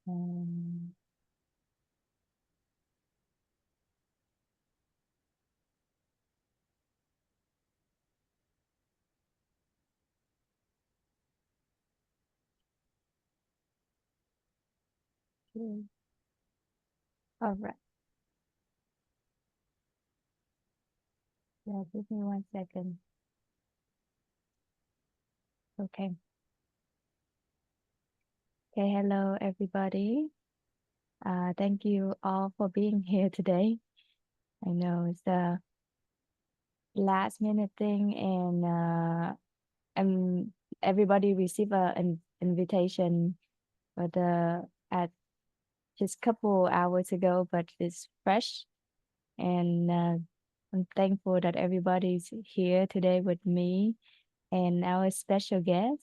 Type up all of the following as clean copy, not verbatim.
Um, okay. All right. Yeah, give me 1 second. Okay. Okay, hello everybody. Thank you all for being here today. I know it's the last minute thing and everybody received an invitation but at just couple hours ago, but it's fresh and I'm thankful that everybody's here today with me and our special guest.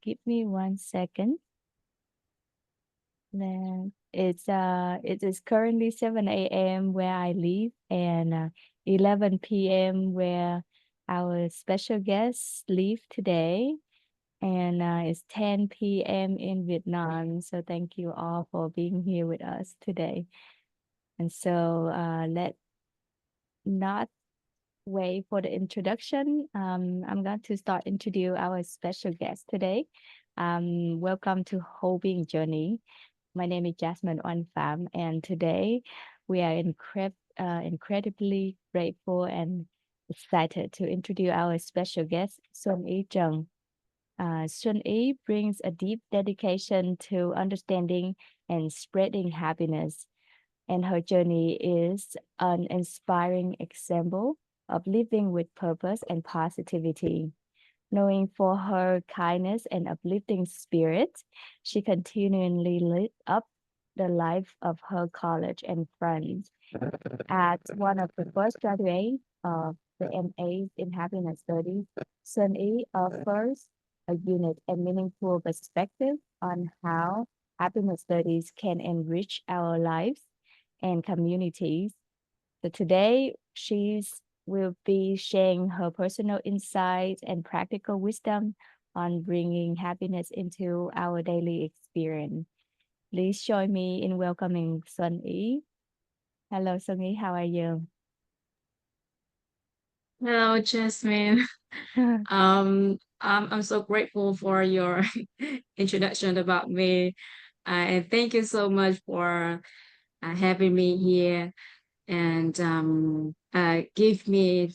Give me 1 second. Then it is currently 7 a.m. where I live and 11 p.m. where our special guests live today. And it's 10 p.m. in Vietnam. So thank you all for being here with us today. And so let not wait for the introduction. I'm going to start introduce our special guest today. Welcome to WholeBeing Journey. My name is Jasmine On Pham, and today we are incredibly grateful and excited to introduce our special guest, Xuan Y Tran. Xuan Y brings a deep dedication to understanding and spreading happiness, and her journey is an inspiring example of living with purpose and positivity. Knowing for her kindness and uplifting spirit, she continually lit up the life of her college and friends. As one of the first graduates of the MA in Happiness Studies, Sun E offers a unique and meaningful perspective on how happiness studies can enrich our lives and communities. So today, she's will be sharing her personal insights and practical wisdom on bringing happiness into our daily experience. Please join me in welcoming Sun E. Hello, Sun E. How are you? Hello, Jasmine. I'm so grateful for your introduction about me. And thank you so much for having me here and give me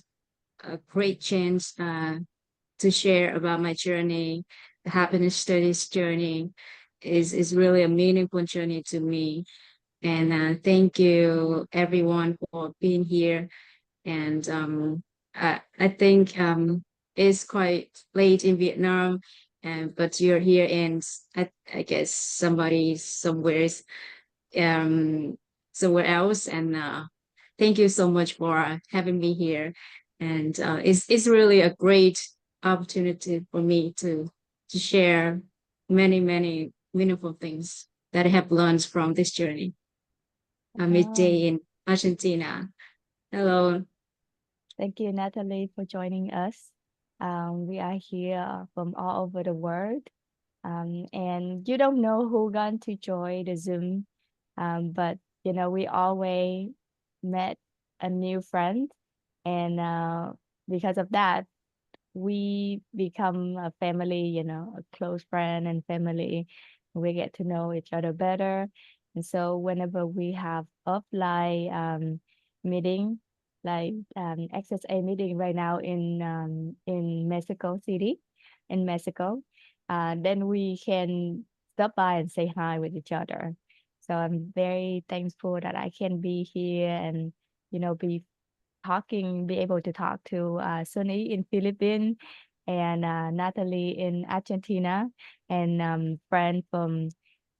a great chance to share about my journey. The happiness studies journey is really a meaningful journey to me. And thank you everyone for being here and I think it's quite late in Vietnam, and but you're here, and I guess somebody um somewhere else, and thank you so much for having me here, and it's really a great opportunity for me to share many meaningful things that I have learned from this journey. Oh, Midday in Argentina. Hello. thank you, Natalie, for joining us. We are here from all over the world. And you don't know who going to join the Zoom, but we always met a new friend, and because of that, we become a family, a close friend and family. We get to know each other better. And so whenever we have offline meeting, like XSA meeting right now in Mexico City, in Mexico, then we can stop by and say hi with each other. So I'm very thankful that I can be here and be able to talk to Sunny in Philippines and Natalie in Argentina and friend from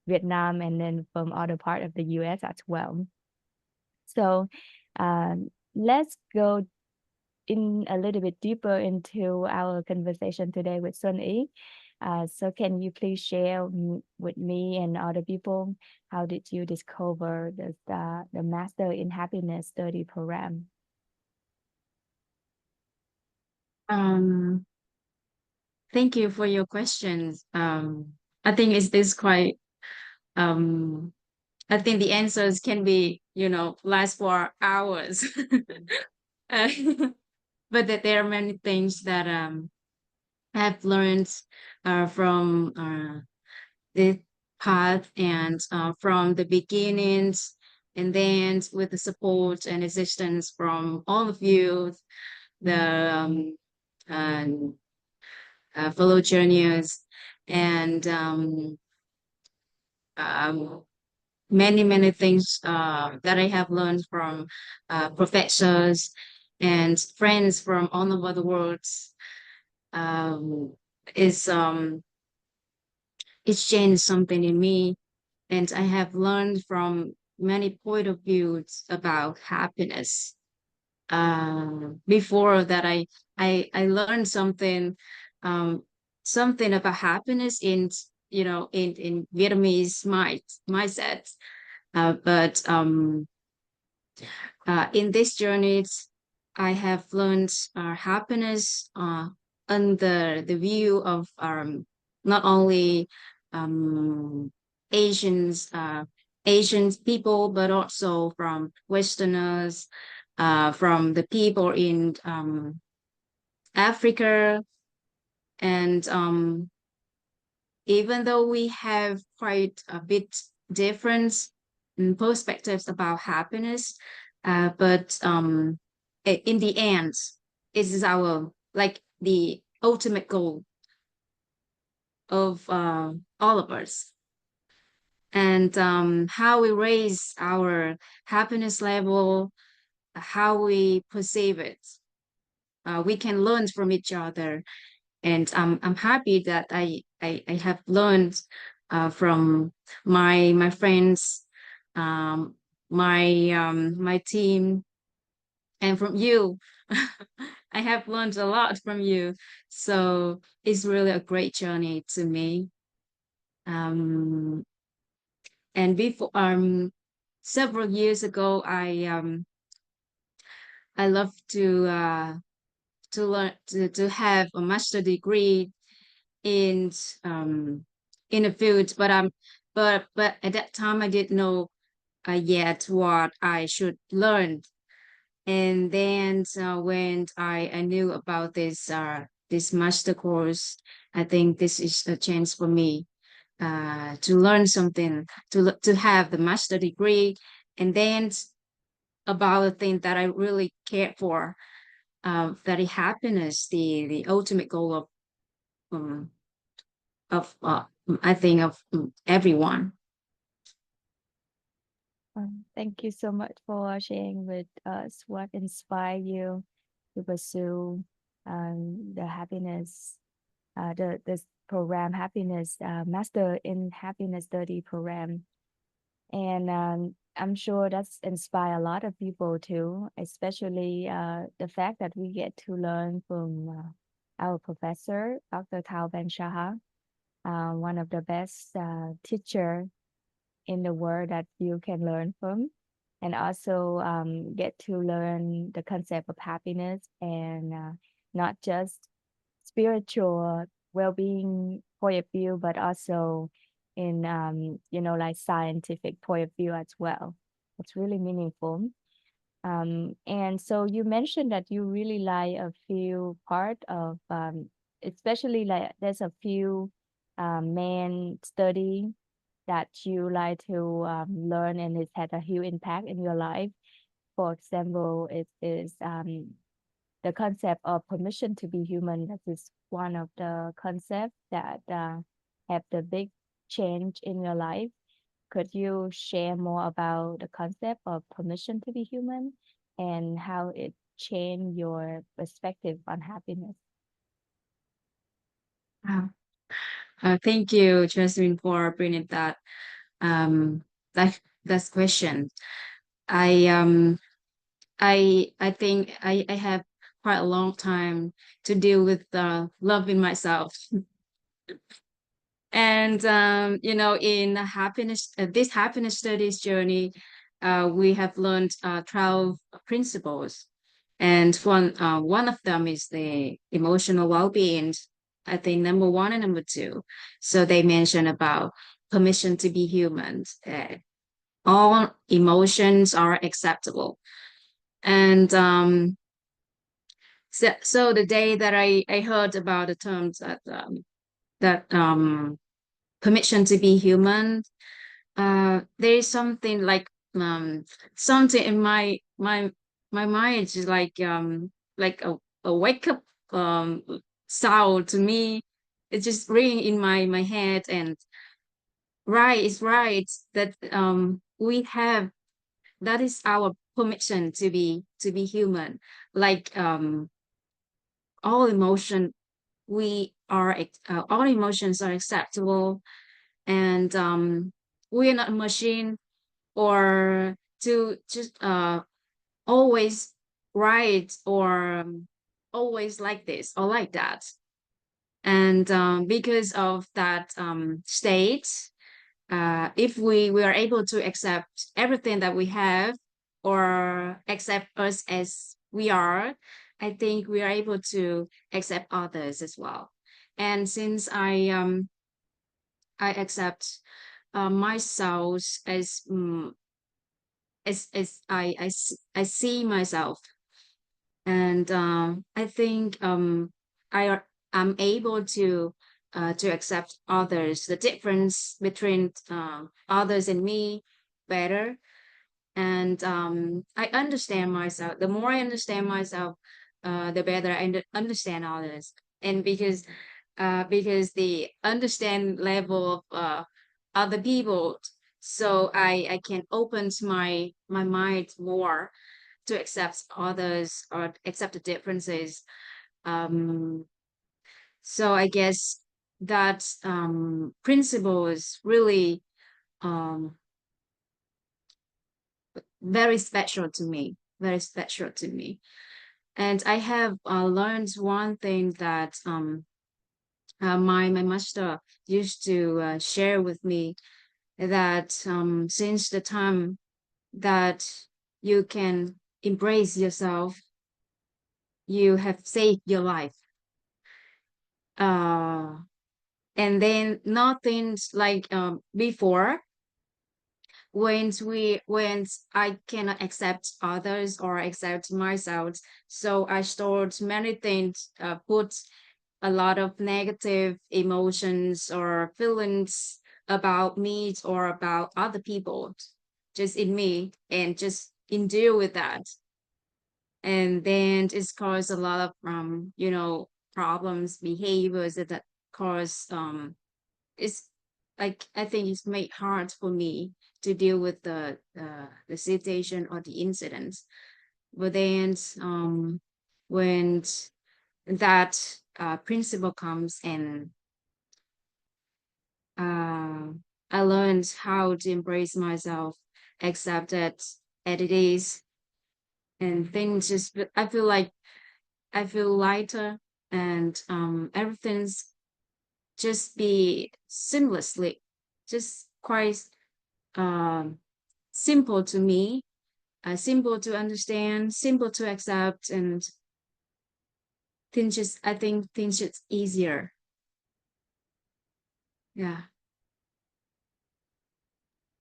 Vietnam and then from other part of the US as well. So let's go in a little bit deeper into our conversation today with Sun E. So can you please share with me and other people how did you discover the Master in Happiness Study program? Um, Thank you for your questions. I think it's this quite um, I think the answers can be, last for hours. Uh, but that there are many things that I've learned from this path and from the beginnings, and then with the support and assistance from all of you, the uh, fellow journeyers, and um, many things that I have learned from professors and friends from all over the world um, is it's changed something in me, and I have learned from many point of views about happiness. Before that, I learned um, something about happiness in in Vietnamese mindset. But in this journey, I have learned happiness under the view of not only um, Asians, Asian people, but also from Westerners, from the people in Africa, and even though we have quite a bit different perspectives about happiness, but in the end, it is our like the ultimate goal of all of us, and how we raise our happiness level, how we perceive it. We can learn from each other, and I'm happy that I have learned from my friends, um, my team, and from you. I have learned a lot from you, so it's really a great journey to me. Um, and before several years ago, I love to learn to have a master degree in um in a field, but but at that time I didn't know yet what I should learn. And then when I knew about this master course, I think this is a chance for me to learn something, to have the master degree, and then about the thing that I really care for, that is happiness, the ultimate goal um, of I think of everyone. Thank you so much for sharing with us what inspired you to pursue the happiness, the this program, happiness master in happiness study program, and I'm sure that's inspire a lot of people too, especially the fact that we get to learn from our professor, Dr. Thao Ben Shah, one of the best teacher in the world that you can learn from, and also get to learn the concept of happiness, and not just spiritual well-being point of view, but also in like scientific point of view as well. It's really meaningful. And so you mentioned that you really like a few part of especially like there's a few main study that you like to learn, and it had a huge impact in your life. For example, it is the concept of permission to be human. That is one of the concepts that have the big change in your life. Could you share more about the concept of permission to be human and how it changed your perspective on happiness? Wow. Thank you, Jasmine, for bringing um that question. I I think I have quite a long time to deal with loving myself. And in the happiness this happiness studies journey, we have learned 12 principles, and one of them is the emotional well-being. I think number one and number two. So they mention about permission to be human. All emotions are acceptable. And so the day that I heard about the terms that permission to be human, there is something like something in my mind. It's just like a wake up um sound to me. It's just ringing in my head. And right, it's right that we have, that is our permission to be human. Like all emotion, all emotions are acceptable. And we are not a machine, or to just always right, or always like this or like that. And because of that state, if we are able to accept everything that we have, or accept us as we are, I think we are able to accept others as well. And since I accept myself as I see myself. And I think I'm able to accept others, the difference between others and me better. And I understand myself. The more I understand myself, the better I understand others. And because the understand level of other people, so I can open my mind more to accept others or accept the differences. Um, so I guess that principle is really um, very special to me, very special to me. And I have learned one thing that my master used to share with me, that since the time that you can embrace yourself, you have saved your life. Uh, and then nothing's like before, when I cannot accept others or accept myself, so I stored many things, put a lot of negative emotions or feelings about me or about other people just in me, and just in deal with that. And then it's caused a lot of problems, behaviors that cause it's like, I think it's made hard for me to deal with the situation or the incidents. But then when that principle comes, and uh, I learned how to embrace myself, accept it as it is, and things just, I feel like I feel lighter. And everything's just be seamlessly, just quite um, simple to me, simple to understand, simple to accept. And I think things just easier. Yeah.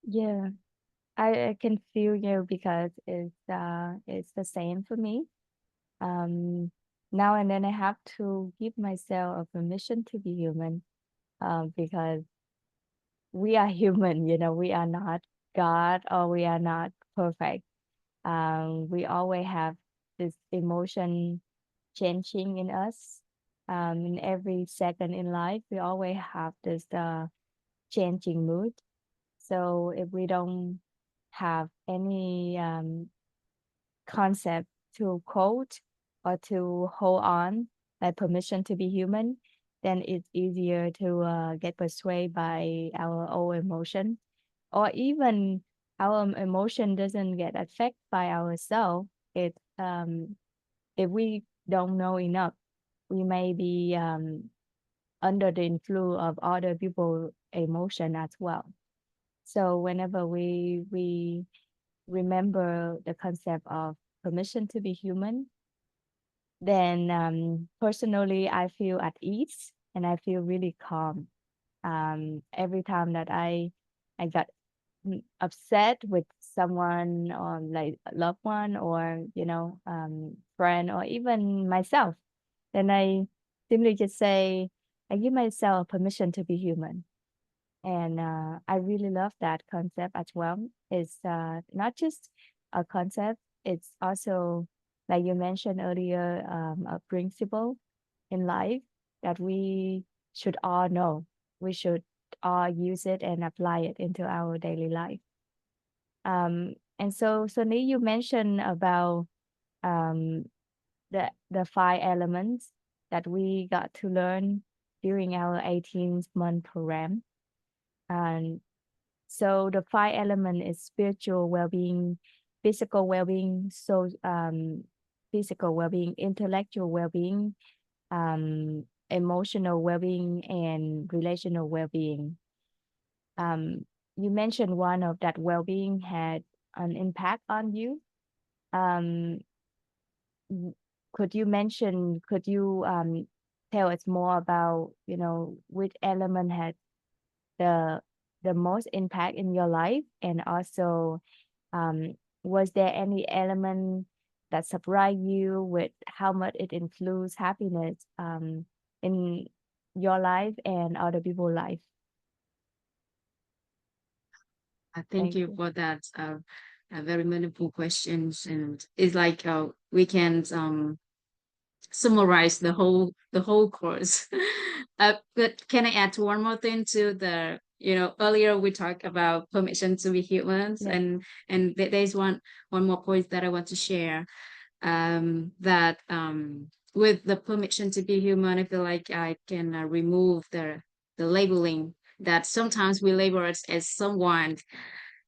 Yeah, I can feel you because it's the same for me. Um, Now and then I have to give myself a permission to be human, because we are human, we are not God, or we are not perfect. We always have this emotion changing in us. In every second in life, we always have this changing mood. So if we don't have any concept to quote or to hold on, like permission to be human, then it's easier to get persuaded by our own emotion, or even our emotion doesn't get affected by ourselves. It If we don't know enough, we may be under the influence of other people emotion as well. So whenever we remember the concept of permission to be human, then personally I feel at ease and I feel really calm. Every time that I got upset with someone or like a loved one or friend or even myself, then I simply just say I give myself permission to be human. And I really love that concept as well. It's not just a concept, it's also, like you mentioned earlier, a principle in life that we should all know. We should all use it and apply it into our daily life. And so Lee, you mentioned about um, the five elements that we got to learn during our 18-month program. And so the five element is spiritual well-being, physical well-being, so physical well-being, intellectual well-being, emotional well-being, and relational well-being. Um, you mentioned one of that well-being had an impact on you. Um, could you tell us more about, which element had the most impact in your life, and also um, was there any element that surprised you with how much it influenced happiness in your life and other people's life? Thank Thank you you. for that very meaningful questions, and it's like we can summarize the whole course. But can I add one more thing to the, earlier we talked about permission to be humans, Yeah. and there's one more point that I want to share. That with the permission to be human, I feel like I can remove the labeling that sometimes we label us as someone,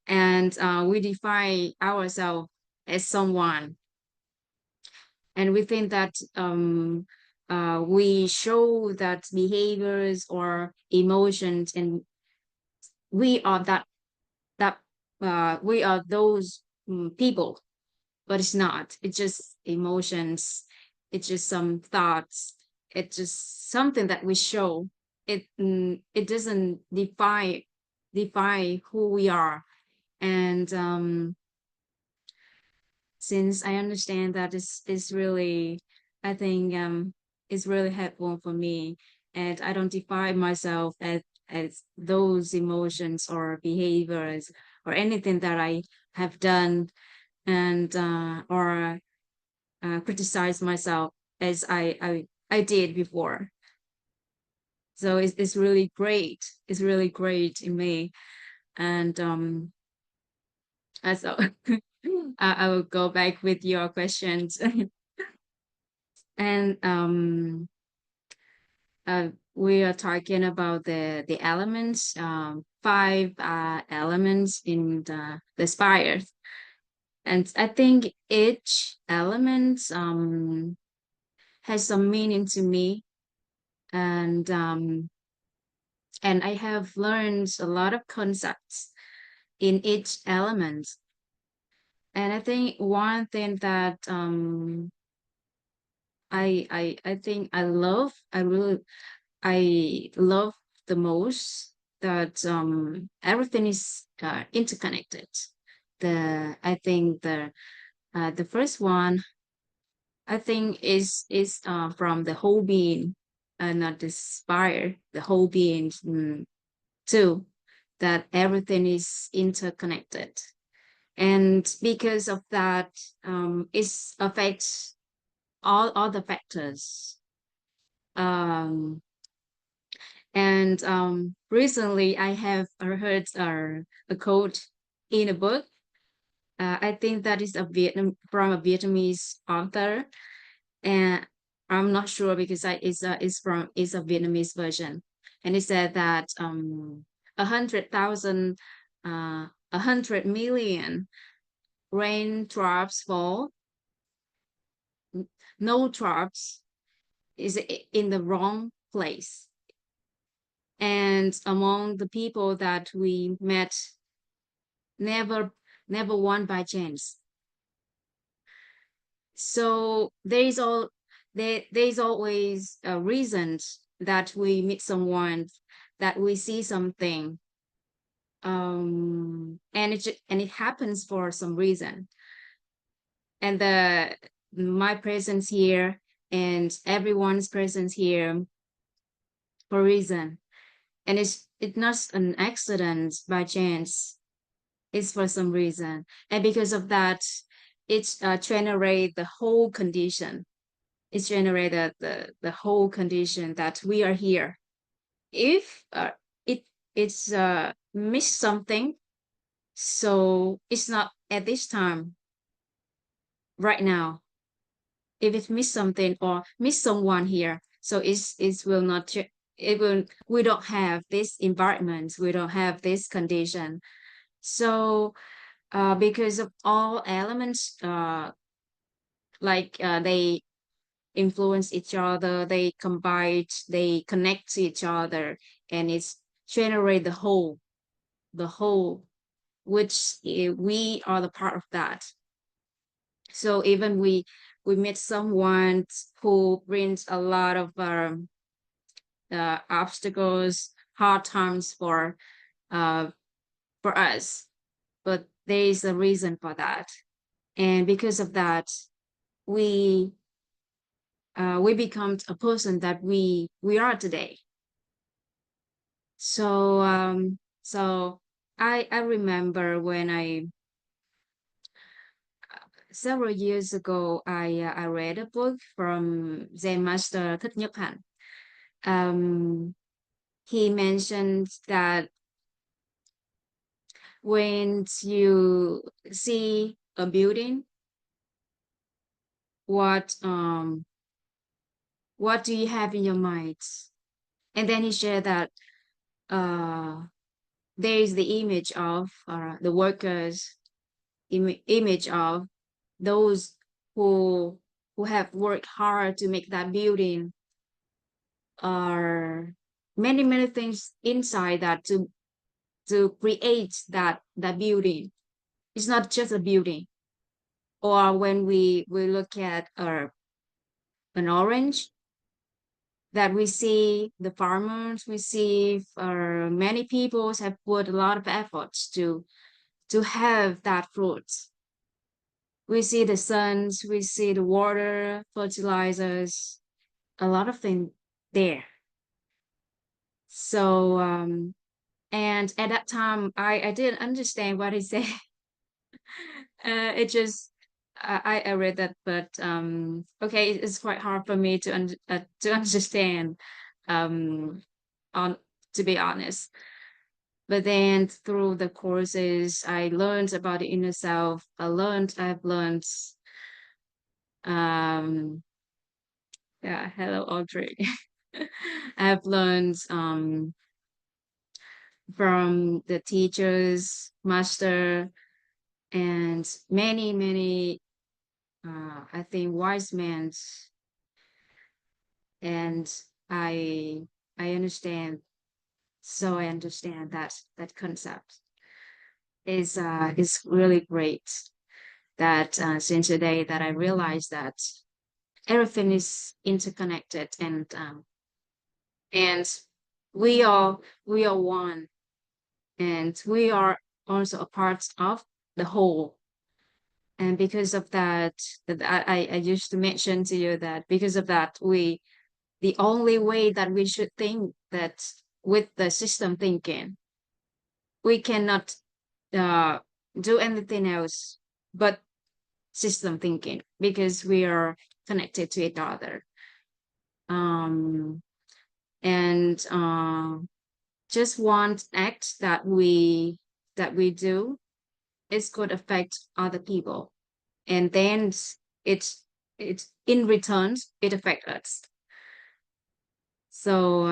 and we define ourselves as someone, and we think that we show that behaviors or emotions, and we are that we are those people, but it's not. It's just emotions. It's just some thoughts. It's just something that we show. It doesn't define who we are. And since I understand that is really, I think is really helpful for me, and I don't define myself as those emotions or behaviors or anything that I have done, and or criticize myself as I did before. So it's really great. It's really great in me, and so I will go back with your questions. And we are talking about the elements, five elements in the spire, and I think each element has some meaning to me, and I have learned a lot of concepts in each element. And I think one thing that I think I love the most, that everything is interconnected. I think the first one, I think, is from the whole being, not the spire, the whole being, too, that everything is interconnected, and because of that, it affects all the factors. Um, and recently, I have heard a quote in a book. I think that is from a Vietnamese author, and I'm not sure because it's a Vietnamese version, and it said that 100,000, 100 million raindrops fall, no drops is in the wrong place, and among the people that we met, never never one by chance. So there's always reasons that we meet someone, that we see something, and it happens for some reason, and the my presence here and everyone's presence here for a reason, and it's not an accident by chance. It's for some reason, and because of that, it's generate the whole condition. It's generated the whole condition that we are here. If it it's missed something, so it's not at this time right now. If it missed something or miss someone here, so it will not it will, we don't have this environment, we don't have this condition. So because of all elements, they influence each other, they combine, they connect to each other, and it's generate the whole, which we are the part of that. So even we meet someone who brings a lot of obstacles, hard times uh, for us, but there is a reason for that, and because of that, we we become a person that we are today. So I remember when I several years ago I read a book from Zen Master Thích Nhất Hạnh. He mentioned that when you see a building, what do you have in your mind? And then he shared that uh, there is the image of the workers, image of those who have worked hard to make that building, are many things inside that to create that building. It's not just a building. Or when we look at an orange, that we see the farmers, we see many people have put a lot of efforts to have that fruit. We see the suns, we see the water, fertilizers, a lot of things there. So and at that time I didn't understand what he said. It just I read that, but okay, it's quite hard for me to understand, um on to be honest. But then through the courses, I learned about the inner self. I've learned, um yeah, hello Audrey. I've learned from the teachers, master, and many I think wise men, and I I understand. So I understand that that concept is really great. That since the day that I realized that everything is interconnected, and we are one, and we are also a part of the whole. And because of that, that I used to mention to you that because of that, the only way that we should think, that with the system thinking, we cannot uh, do anything else but system thinking, because we are connected to each other. Um, and just one act that we do, it could affect other people, and then it's it's in return it affects us. So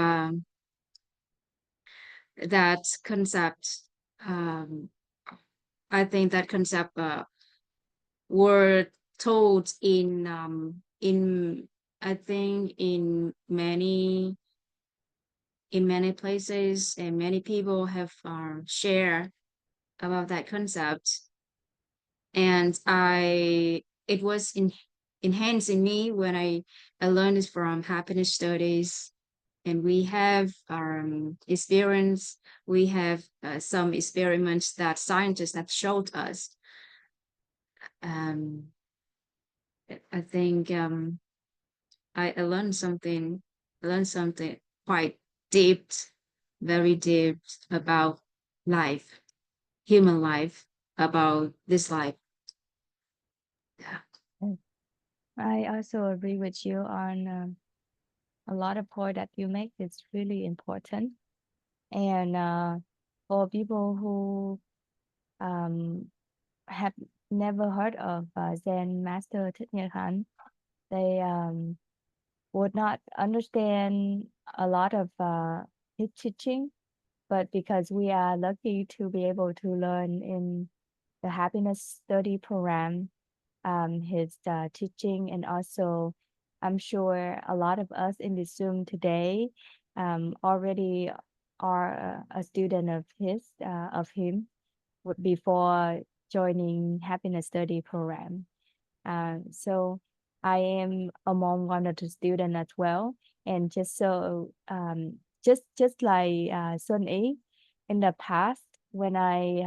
that concept, um, I think that concept were told in I think in many places, and many people have shared about that concept, and it was enhanced in me when I learned it from happiness studies. and we have experience. We have some experiments that scientists have showed us. Um, I think I learned something. I learned something quite deep, very deep about life, human life, about this life. Yeah. I also agree with you on a lot of point that you make. It's really important. And for people who um, have never heard of Zen Master Thich Nhat Hanh, they would not understand a lot of his teaching, but because we are lucky to be able to learn in the happiness study program, his teaching, and also I'm sure a lot of us in this Zoom today already are a student of him before joining happiness study program. So I am among one of the student as well. And just so just like Xuan Y, in the past when I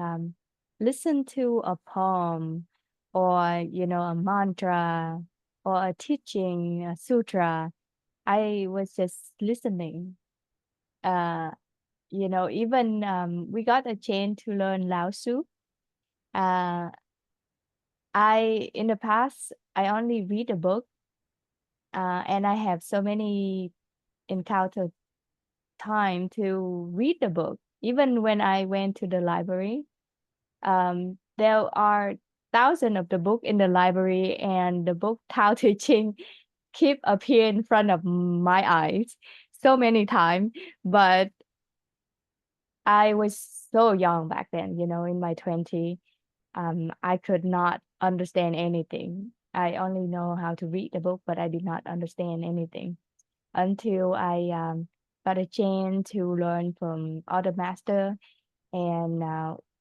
listen to a poem or a mantra or a teaching a sutra, I was just listening. Uh, even we got a chance to learn Lao Tzu. Uh, in the past I only read a book, and I have so many encounter time to read the book. Even when I went to the library, there are thousands of the book in the library, and the book Tao Te Ching keep appear in front of my eyes so many times. But I was so young back then, in my 20s. I could not understand anything. I only know how to read the book, but I did not understand anything until I got a chance to learn from other master. And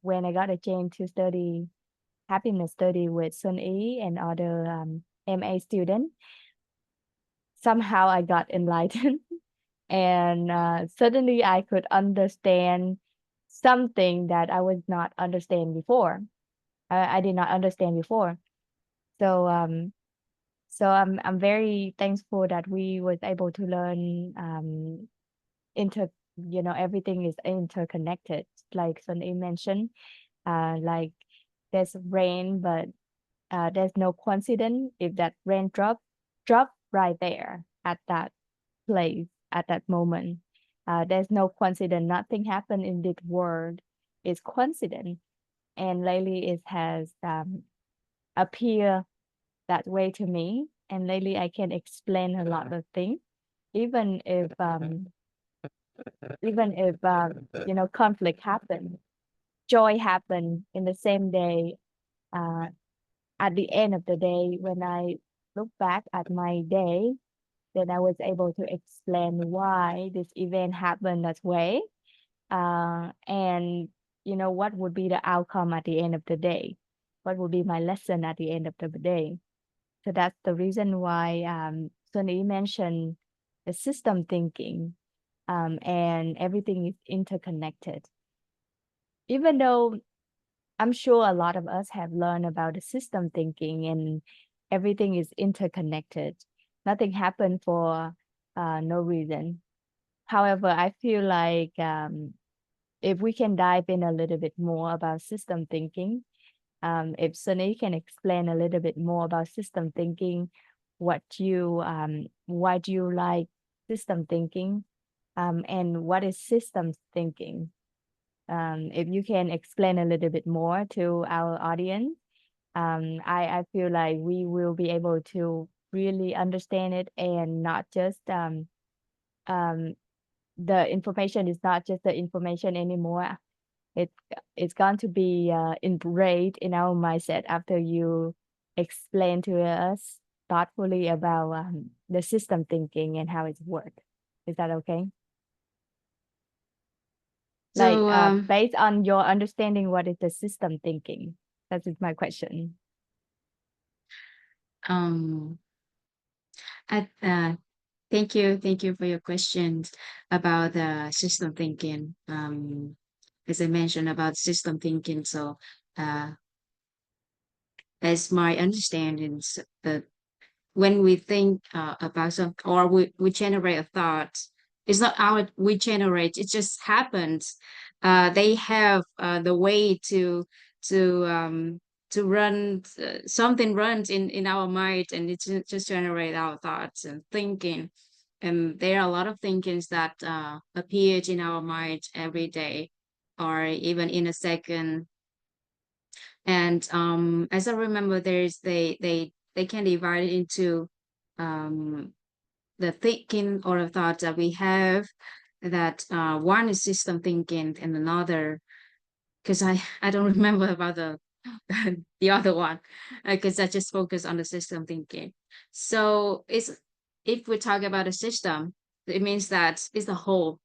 when I got a chance to study happiness study with Xuan Y and other MA students, somehow I got enlightened. And suddenly I could understand something that I was not understand before. I did not understand before. So I'm very thankful that we was able to learn inter everything is interconnected, like Sunny mentioned. Like there's rain, but there's no coincidence if that rain drop right there at that place at that moment. There's no coincidence. Nothing happened in this world is coincidence, and lately it has appear that way to me. And lately I can explain a lot of things, even if conflict happen, joy happen in the same day. uh, at the end of the day, when I look back at my day, then I was able to explain why this event happened that way, and what would be the outcome at the end of the day, what would be my lesson at the end of the day. So that's the reason why Sunny mentioned the system thinking, and everything is interconnected. Even though I'm sure a lot of us have learned about the system thinking and everything is interconnected. Nothing happened for no reason. However, I feel like if we can dive in a little bit more about system thinking, if Sunny can explain a little bit more about system thinking, why do you like system thinking, and what is systems thinking? If you can explain a little bit more to our audience, I feel like we will be able to really understand it, and not just um, the information is not just the information anymore. It it's going to be ingrained in our mindset after you explain to us thoughtfully about the system thinking and how it's worked. Is that okay? Like So based on your understanding, what is the system thinking? That is my question. um, I Thank you for your questions about the system thinking. As I mentioned about system thinking, so uh, as my understanding, when we think about some, or we generate a thought, it's not our we generate, it just happens. They have the way to um to run, something runs in our mind, and it just generate our thoughts and thinking. And there are a lot of thinkings that appears in our mind every day, or even in a second. And as I remember, there's they can divide it into um, the thinking or the thoughts that we have. That one is system thinking, and another, because I don't remember about the the other one, because I just focus on the system thinking. So it's, if we talk about a system, it means that it's a whole.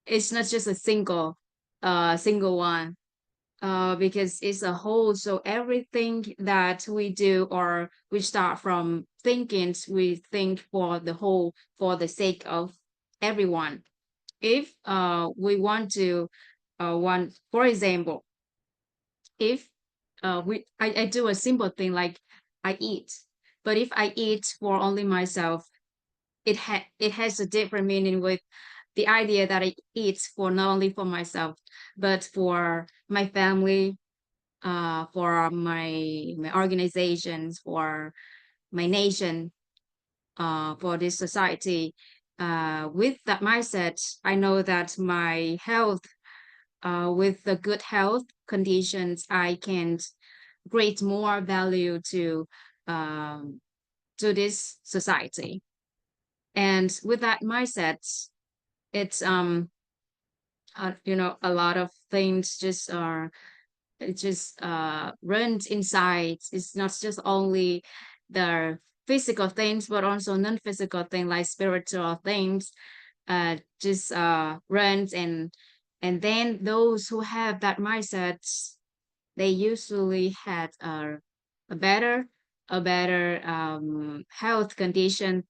It's not just a single one, because it's a whole. So everything that we do, or we start from thinking, we think for the whole, for the sake of everyone. If we want to, for example, if I do a simple thing like I eat, but if I eat for only myself, it has a different meaning with the idea that I eat for not only for myself, but for my family, for my organizations, for my nation, for this society. With that mindset, I know that my health, with the good health conditions, I can create more value um, to this society. And with that mindset, it's a lot of things just are, it just runs inside. It's not just only the physical things, but also non-physical things like spiritual things. Just runs, and then those who have that mindset, they usually had a better health condition,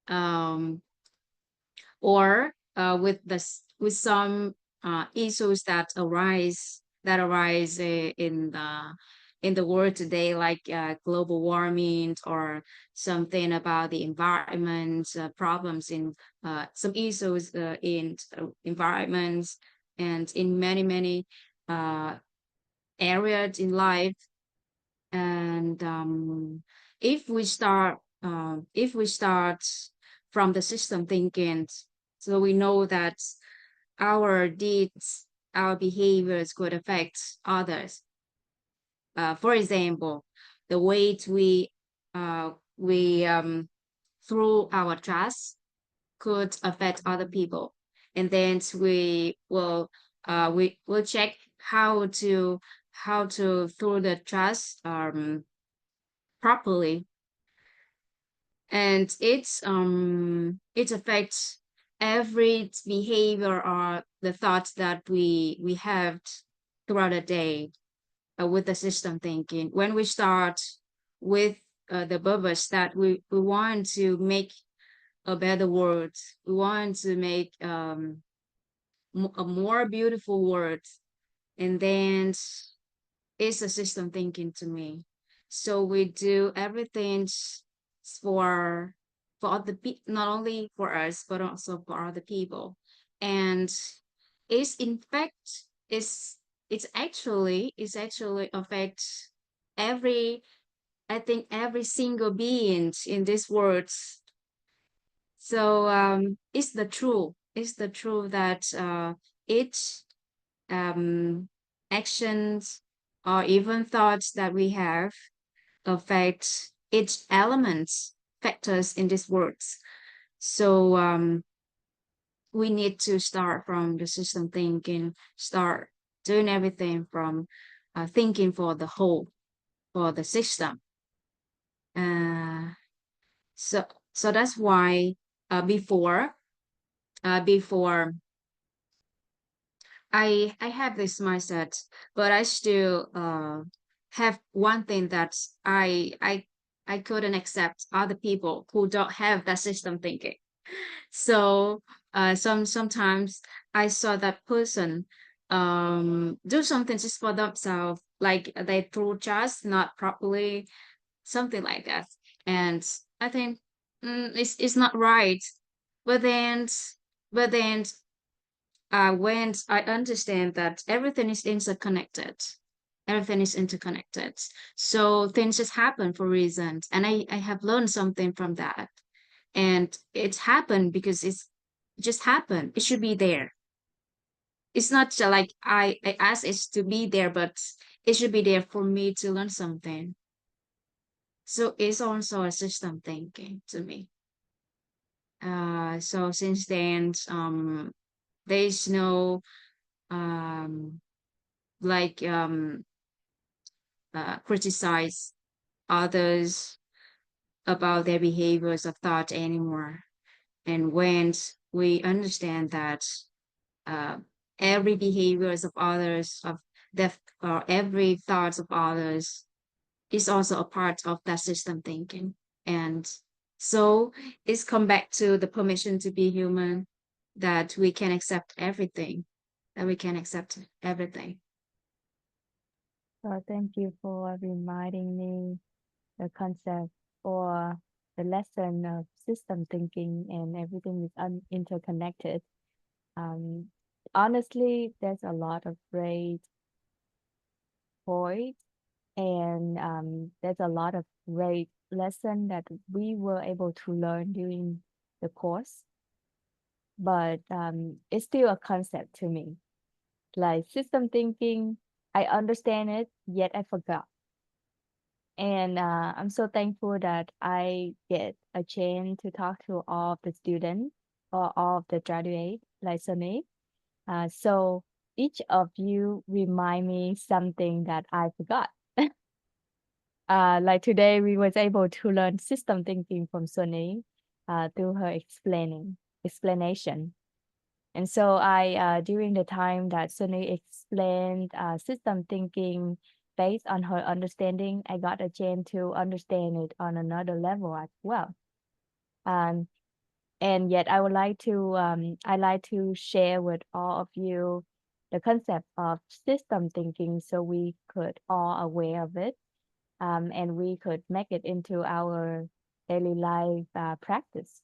um, or with some issues that arise in the world today, like global warming, or something about the environment, problems in some issues in environments, and in many uh, areas in life. And if we start from the system thinking, so we know that our deeds, our behaviors could affect others. For example, the way we through our trust could affect other people, and then we will check how to through the trust properly. And it affects every behavior or the thoughts that we have throughout the day, with the system thinking. When we start with the purpose that we want to make a better world, we want to make a more beautiful world, and then it's a system thinking to me. So we do everything for other people, not only for us, but also for other people. And it's in fact it's actually affects every, I think, every single being in this world. So it's the truth that each um, actions or even thoughts that we have affect each element factors in this words. So we need to start from the system thinking, start doing everything from thinking for the whole, for the system. Uh, so so that's why before I have this mindset, but I still have one thing that I couldn't accept other people who don't have that system thinking. So sometimes I saw that person do something just for themselves, like they threw just not properly, something like that. And I think it's not right. But then but then when I understand that everything is interconnected. So things just happen for reasons. And I have learned something from that. And it's happened because it's just happened. It should be there. It's not like I asked it to be there, but it should be there for me to learn something. So it's also a system thinking to me. So since then, there's no um like criticize others about their behaviors of thought anymore. And when we understand that uh, every behaviors of others, of the or every thoughts of others is also a part of that system thinking. And so it's come back to the permission to be human, that we can accept everything, that we can accept everything. So thank you for reminding me the concept or the lesson of system thinking and everything is interconnected. Um, Honestly, there's a lot of great points and there's a lot of great lesson that we were able to learn during the course, but it's still a concept to me. Like system thinking, I understand it, yet I forgot. And I'm so thankful that I get a chance to talk to all of the students or all of the graduates like Sunny. So each of you remind me something that I forgot. Like today, we was able to learn system thinking from Sunny through her explanation. And so during the time that Sunny explained system thinking based on her understanding, I got a chance to understand it on another level as well. Um, and yet I like to share with all of you the concept of system thinking so we could all aware of it, and we could make it into our daily life practice,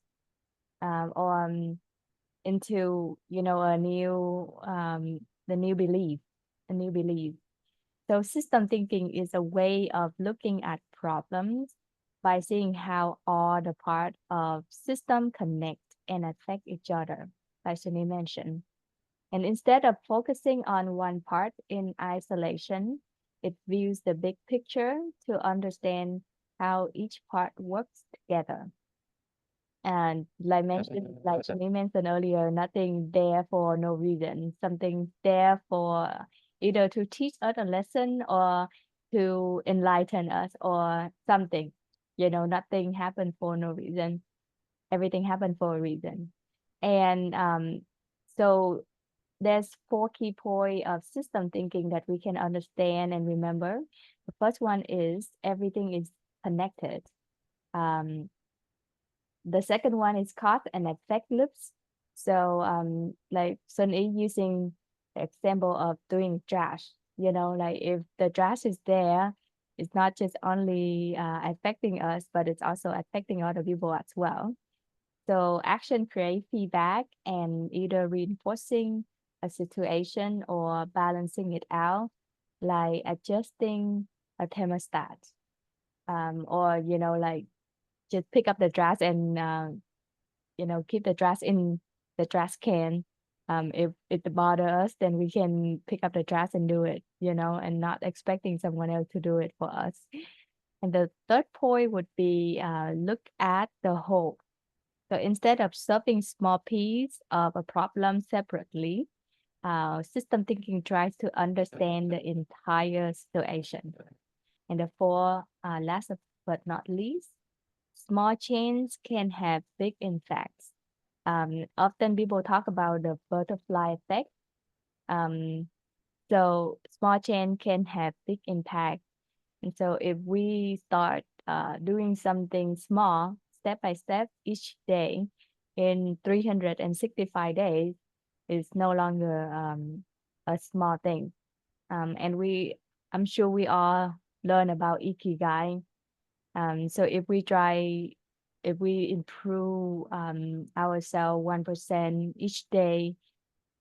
or into a new the new belief a new belief. So system thinking is a way of looking at problems by seeing how all the parts of system connect and affect each other, like Shani mentioned. And instead of focusing on one part in isolation, it views the big picture to understand how each part works together. And like Shani mentioned earlier, nothing there for no reason. Something there for either to teach us a lesson or to enlighten us or something. Nothing happened for no reason. Everything happened for a reason. And so there's four key points of system thinking that we can understand and remember. The first one is everything is connected. Um, the second one is cause and effect loops. So like Sunny using the example of doing trash, like if the trash is there, it's not just only affecting us, but it's also affecting other people as well. So action create feedback and either reinforcing a situation or balancing it out, like adjusting a thermostat, or like just pick up the trash and keep the trash in the trash can. If it bother us, then we can pick up the trash and do it, and not expecting someone else to do it for us. And the third point would be look at the whole. So instead of solving small piece of a problem separately, system thinking tries to understand the entire situation. And the four, last but not least, small change can have big impacts. Often people talk about the butterfly effect. Um, so small change can have big impact. And so if we start doing something small, step by step each day, in 365 days is no longer a small thing. And I'm sure we all learn about ikigai. So if we improve ourselves 1% each day,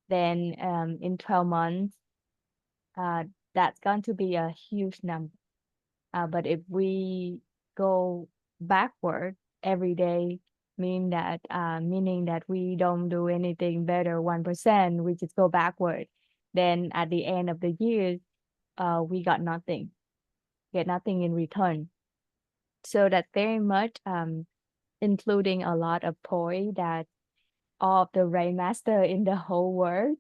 then in 12 months, uh, that's going to be a huge number. But if we go backward every day, meaning that we don't do anything better 1%, we just go backward. Then at the end of the year, we got nothing, get nothing in return. So that very much including a lot of toy that all of the Rainmaster in the whole world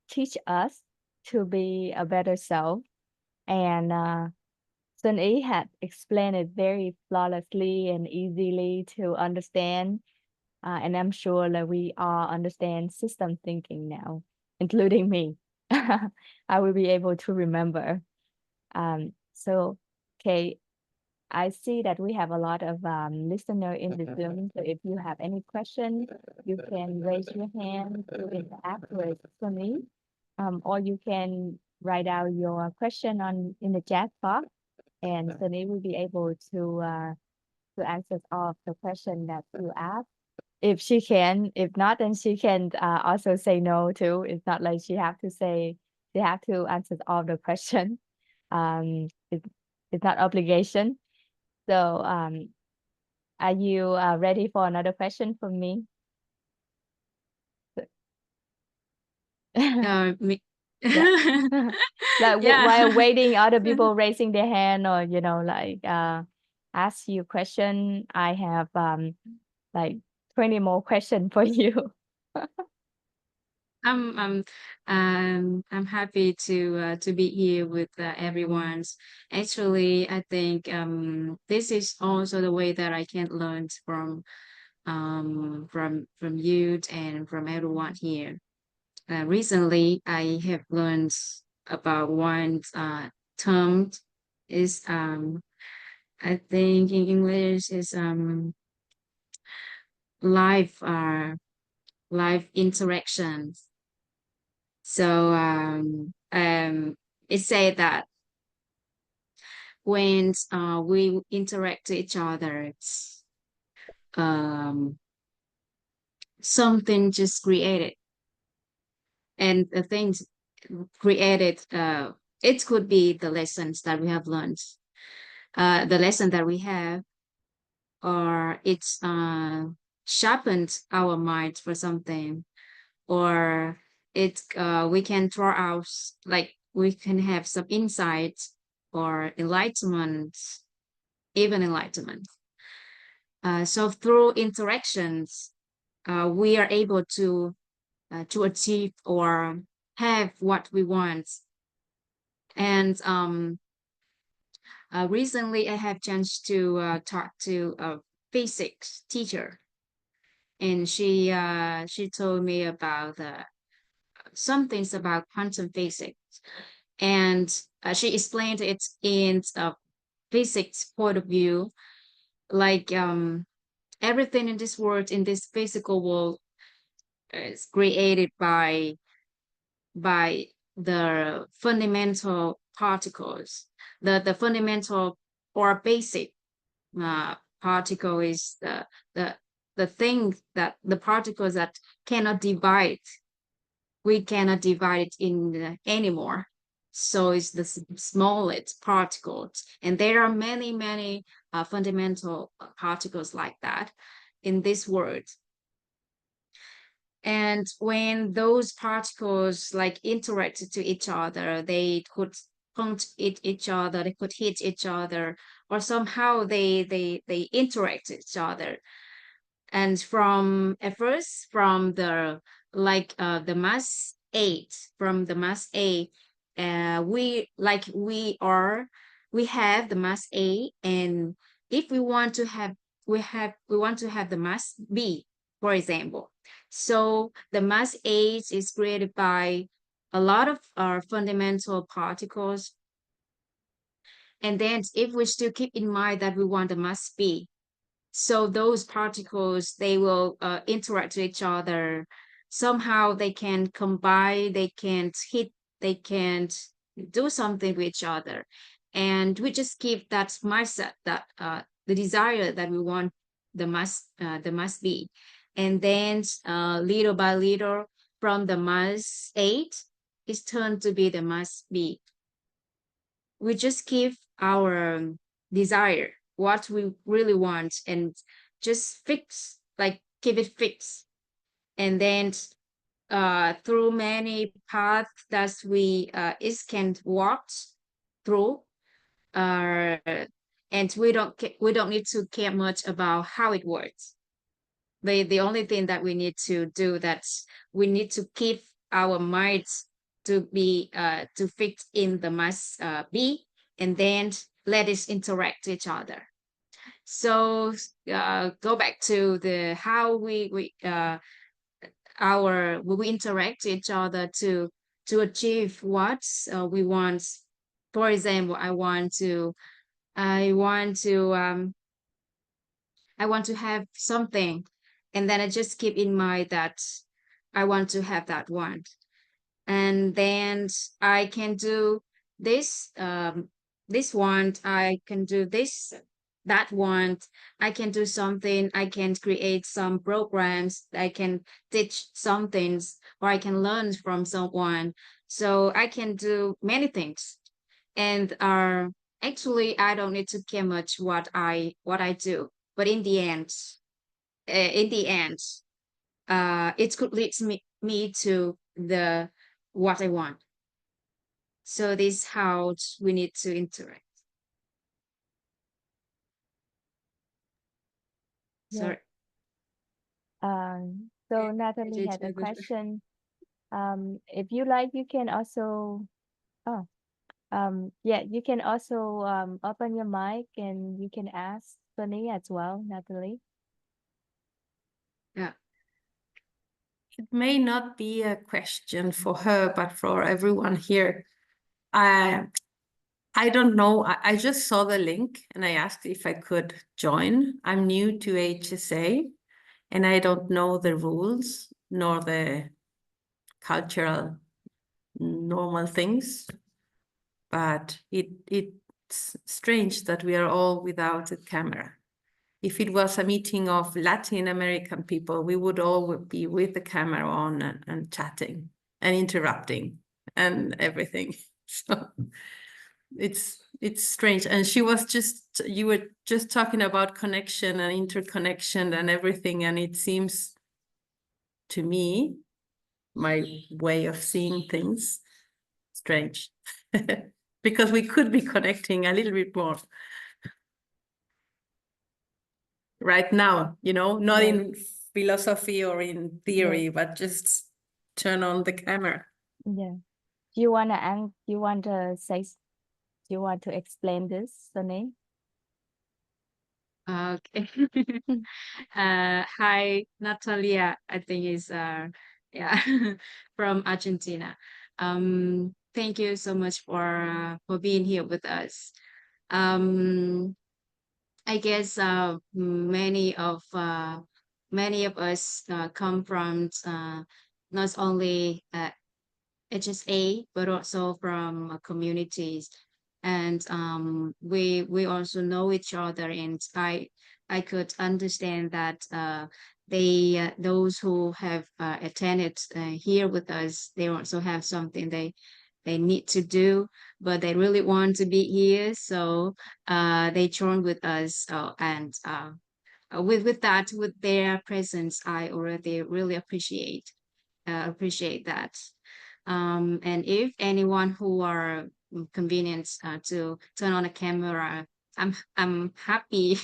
teach us to be a better self. And Xuan Y had explained it very flawlessly and easily to understand. And I'm sure that we all understand system thinking now, including me. I will be able to remember. So, okay, I see that we have a lot of listener in the Zoom. So if you have any question, you can raise your hand to interact with me, or you can write out your question on in the chat box, and Sunny will be able to answer all of the question that you ask. If she can, if not, then she can also say no too. It's not like she have to answer all the question. It's not obligation. So, are you ready for another question from me? Me. Yeah. Like Yeah. while waiting, other people raising their hand or, like ask you question, I have like 20 more question for you. I'm I'm I'm happy to be here with everyone. Actually, I think this is also the way that I can learn from you and from everyone here. Recently, I have learned about one term is I think in English is live live interactions. So it said that when we interact to each other, um, something just created, and the things created. It could be the lessons that we have learned, the lesson that we have, or it's sharpened our mind for something, or it we can draw out, like we can have some insight or enlightenment, even enlightenment. So through interactions, we are able to achieve or have what we want. And recently, I have chance to talk to a physics teacher, and she told me about some things about quantum physics, and she explained it in a physics point of view, like everything in this world, in this physical world, is created by the fundamental particles. The fundamental or basic particle is the the thing that the particles that cannot divide. We cannot divide it in anymore. So it's the smallest particles, and there are many fundamental particles like that in this world. And when those particles like interacted to each other, they could punch each other, they could hit each other, or somehow they interact with each other. And from at first, from the the mass eight, from the mass A, we have the mass A, and if we want to have we want to have the mass B, for example. So the mass H is created by a lot of our fundamental particles. And then if we still keep in mind that we want the mass B, So those particles, they will interact with each other. Somehow they can combine, they can't hit, they can't do something with each other. And we just keep that mindset, that the desire that we want the must be. And then little by little, from the must eight, it's turned to be the must be. We just keep our desire, what we really want, and just fix, like keep it fixed. And then through many paths that we can walk through, uh, and we don't need to care much about how it works. The only thing that we need to do, that we need to keep our minds to be to fit in the must be, and then let it interact with each other. So go back to the how we interact with each other to achieve what we want. For example, I want to I want to have something, and then I just keep in mind that I want to have that one, and then I can do this this one, I can do this, that one, I can do something, I can create some programs, I can teach some things, or I can learn from someone. So I can do many things, and actually I don't need to care much what I do, but in the end, it could lead me to the what I want. So this is how we need to interact. Yeah. Sorry. So Natalie had a question. If you like, you can also, oh, yeah, you can also open your mic and you can ask Sunny as well, Natalie. Yeah. It may not be a question for her, but for everyone here. I don't know. I just saw the link and I asked if I could join. I'm new to HSA and I don't know the rules nor the cultural normal things. But it's strange that we are all without a camera. If it was a meeting of Latin American people, we would all be with the camera on and chatting and interrupting and everything. So it's strange. And you were just talking about connection and interconnection and everything. And it seems to me, my way of seeing things, strange. Because we could be connecting a little bit more right now, not Yeah. in philosophy or in theory, Yeah. but just turn on the camera. Yeah. Do you want to do you want to explain this, Sunny? Okay. Hi, Natalia. I think is yeah from Argentina. Thank you so much for being here with us. Um, I guess many of us come from not only HSA, but also from communities. And we also know each other. And I could understand that those who have attended here with us, they also have something they need to do, but they really want to be here. So they join with us. And with that, with their presence, I already really appreciate that. And if anyone who are convenient to turn on a camera, I'm happy.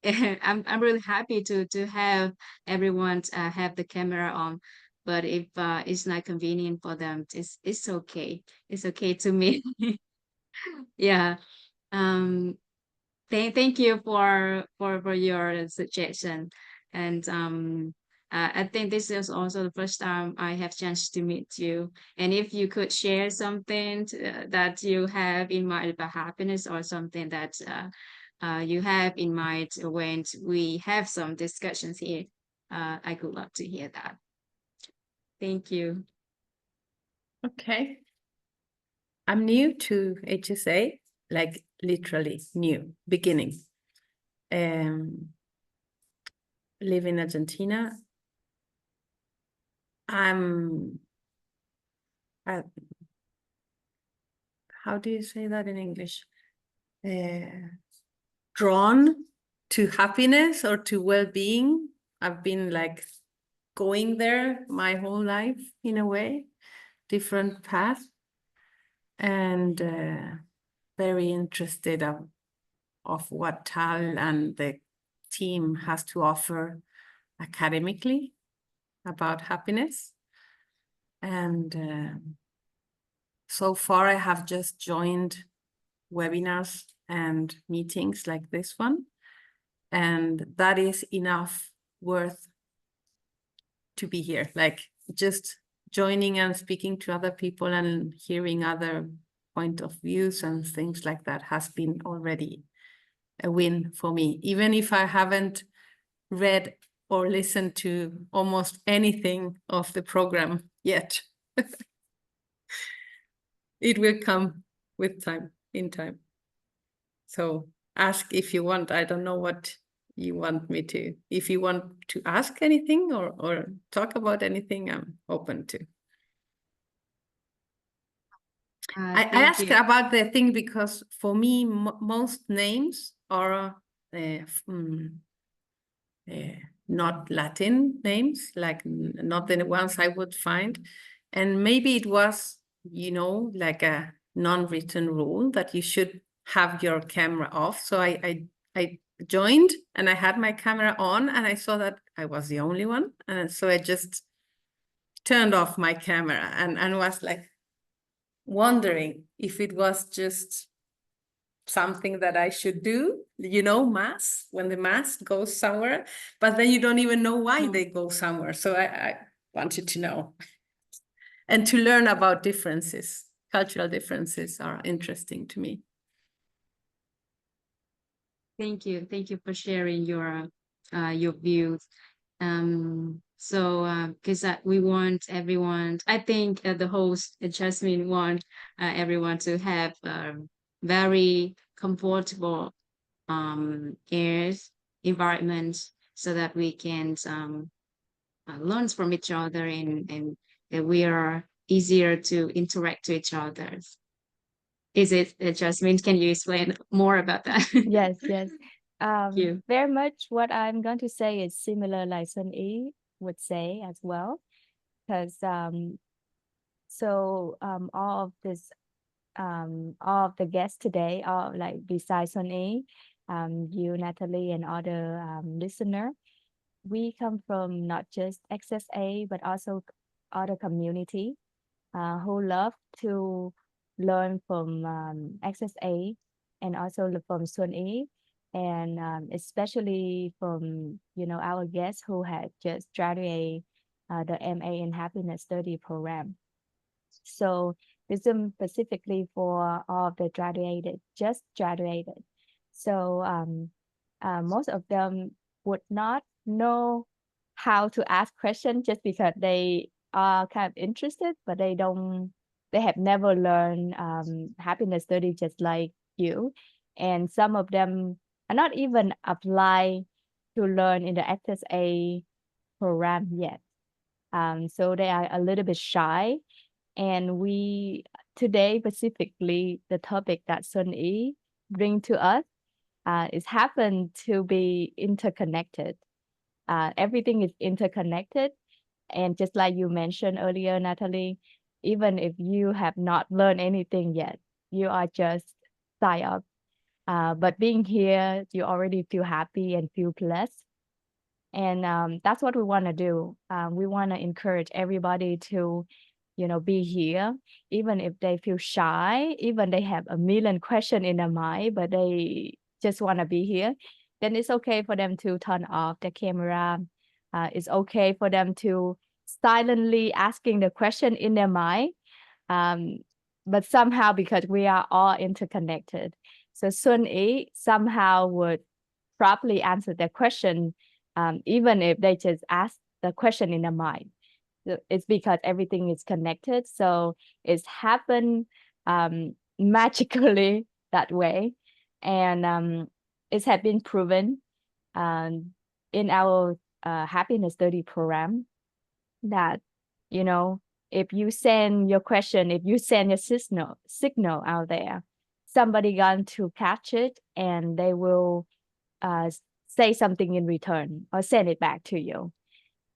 I'm really happy to have everyone have the camera on. But if it's not convenient for them, it's okay. It's okay to me. Yeah. Um, thank you for your suggestion. And I think this is also the first time I have chance to meet you. And if you could share something that you have in mind about happiness, or something that you have in mind when we have some discussions here. I would love to hear that. Thank you. Okay. I'm new to HSA, like literally new, beginning. Live in Argentina. I'm how do you say that in English? Drawn to happiness or to well-being. I've been like going there my whole life in a way, different path, and very interested of what Tal and the team has to offer academically about happiness. And so far I have just joined webinars and meetings like this one, and that is enough worth to be here. Like just joining and speaking to other people and hearing other point of views and things like that has been already a win for me, even if I haven't read or listened to almost anything of the program yet. It will come with time, in time. So ask if you want. I don't know what you want me to. If you want to ask anything or talk about anything, I'm open to. I asked about the thing because for me, most names are not Latin names, like not the ones I would find. And maybe it was, like a non-written rule that you should have your camera off. So I joined and I had my camera on and I saw that I was the only one. And so I just turned off my camera and was like wondering if it was just something that I should do, mass, when the mass goes somewhere, but then you don't even know why they go somewhere. So I wanted to know and to learn about differences. Cultural differences are interesting to me. Thank you. Thank you for sharing your views. So because we want everyone, I think the host Jasmine want everyone to have very comfortable environment so that we can learn from each other and that we are easier to interact with each other. Is it, Jasmine? Can you explain more about that? Yes, yes. You. Very much what I'm going to say is similar like Xuan Y would say as well, because all of this all of the guests today, all like besides Xuan Y, you, Natalie, and other listener, we come from not just XSA but also other community who love to learn from XSA and also from Xuan Y, and especially from our guests who had just graduated the MA in Happiness Study program. So this is specifically for all of the just graduated. So most of them would not know how to ask questions just because they are kind of interested, but they have never learned happiness study just like you. And some of them are not even apply to learn in the XSA program yet. So they are a little bit shy. And we today specifically the topic that Xuan Y bring to us is happen to be interconnected. Everything is interconnected, and just like you mentioned earlier, Natalie, even if you have not learned anything yet, you are just sign up. But being here, you already feel happy and feel blessed. And that's what we want to do. We want to encourage everybody to be here, even if they feel shy, even they have a million questions in their mind, but they just want to be here, then it's okay for them to turn off the camera. It's okay for them to silently asking the question in their mind. But somehow, because we are all interconnected, So Xuan Y somehow would properly answer the question, even if they just ask the question in their mind. It's because everything is connected. So it's happened magically that way. And it has been proven in our happiness study program that, you know, if you send your question, if you send your signal out there, somebody going to catch it and they will say something in return or send it back to you.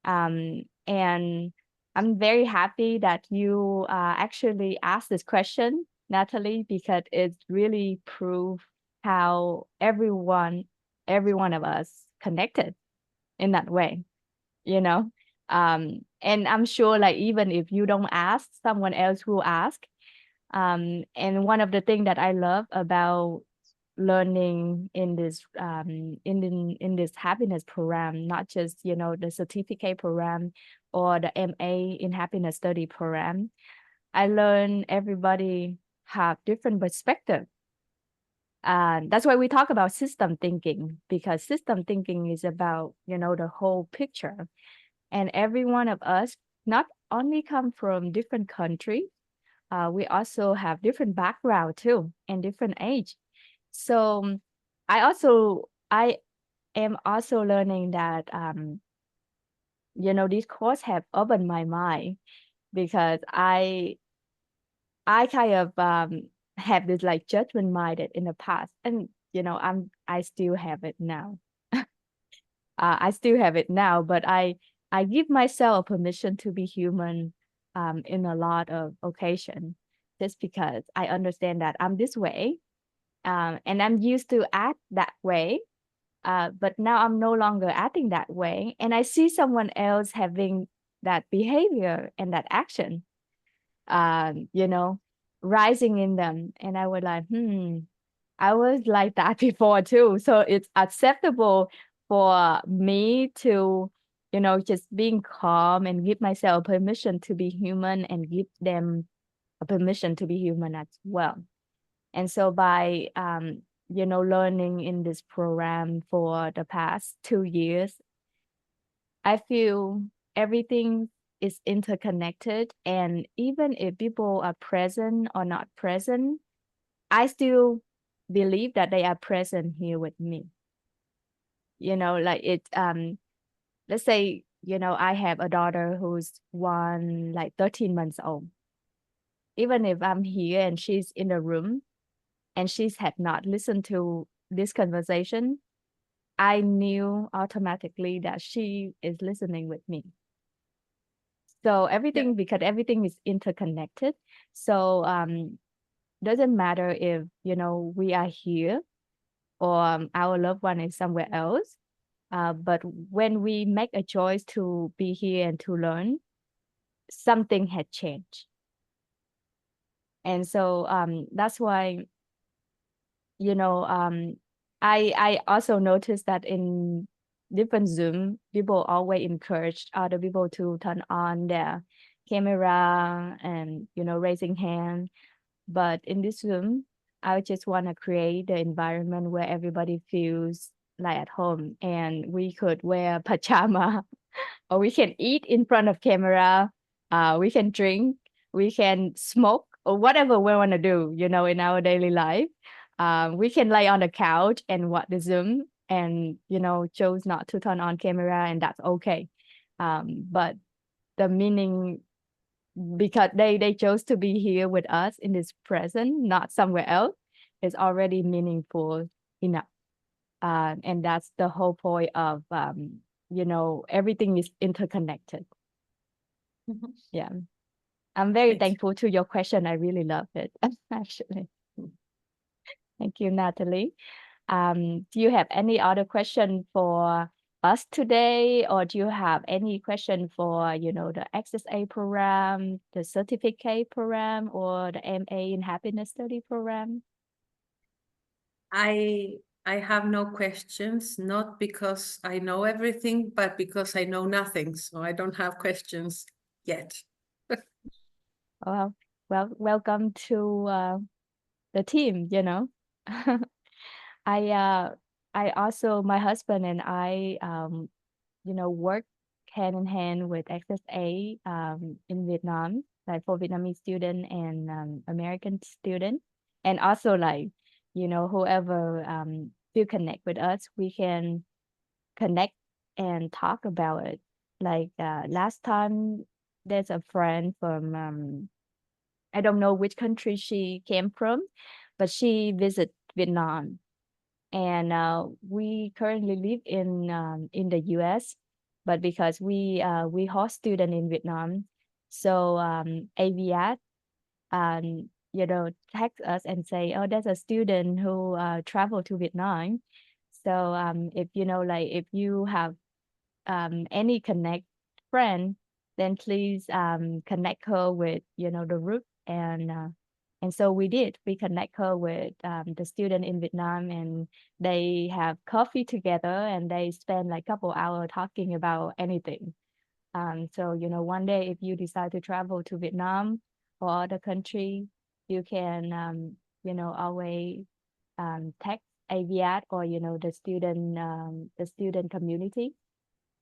And I'm very happy that you actually asked this question, Natalie, because it really proves how every one of us connected in that way, you know. And I'm sure, like, even if you don't ask, someone else will ask. And one of the things that I love about learning in this in this happiness program, not just, you know, the certificate program or the MA in happiness study program, I learn everybody have different perspective. That's why we talk about system thinking, because system thinking is about, you know, the whole picture. And every one of us not only come from different country, we also have different background too and different age. So I am also learning that you know, this course have opened my mind, because I kind of have this like judgment minded in the past, and you know, I still have it now. I still have it now, but I give myself permission to be human in a lot of occasion, just because I understand that I'm this way, and I'm used to act that way. But now I'm no longer acting that way, and I see someone else having that behavior and that action, you know, rising in them, and I was like, I was like that before too. So it's acceptable for me to, you know, just being calm and give myself permission to be human and give them a permission to be human as well. And so by, you know, learning in this program for the past 2 years, I feel everything is interconnected. And even if people are present or not present, I still believe that they are present here with me. You know, like let's say, you know, I have a daughter who's like 13 months old. Even if I'm here and she's in the room and she's had not listened to this conversation, I knew automatically that she is listening with me. So everything, because everything is interconnected. So doesn't matter if, you know, we are here or our loved one is somewhere else. But when we make a choice to be here and to learn, something had changed. And so that's why, you know, I also noticed that in different Zoom, people always encourage other people to turn on their camera and, you know, raising hand. But in this Zoom, I just want to create the environment where everybody feels like at home, and we could wear pajama or we can eat in front of camera, we can drink, we can smoke, or whatever we want to do, you know, in our daily life. We can lay on the couch and watch the Zoom and, you know, chose not to turn on camera, and that's okay. But the meaning, because they chose to be here with us in this present, not somewhere else, is already meaningful enough. And that's the whole point of, you know, everything is interconnected. Yeah. I'm very thankful to your question. I really love it, actually. Thank you, Natalie. Do you have any other question for us today, or do you have any question for, you know, the XSA program, the certificate program, or the MA in happiness study program? I have no questions, not because I know everything, but because I know nothing. So I don't have questions yet. Well, welcome to the team, you know. I I also, my husband and I work hand in hand with XSA in Vietnam, like for Vietnamese student and American student, and also like whoever feel connect with us, we can connect and talk about it. Like last time, there's a friend from I don't know which country she came from, but she visit Vietnam, and we currently live in the U.S. But because we host student in Vietnam, so Aviat text us and say, oh, there's a student who traveled to Vietnam. So if like if you have any connect friend, then please connect her with the group, and so we did. We connect her with the student in Vietnam, and they have coffee together, and they spend like couple hours talking about anything. So one day if you decide to travel to Vietnam or other country, you can always text Aviat or the student community,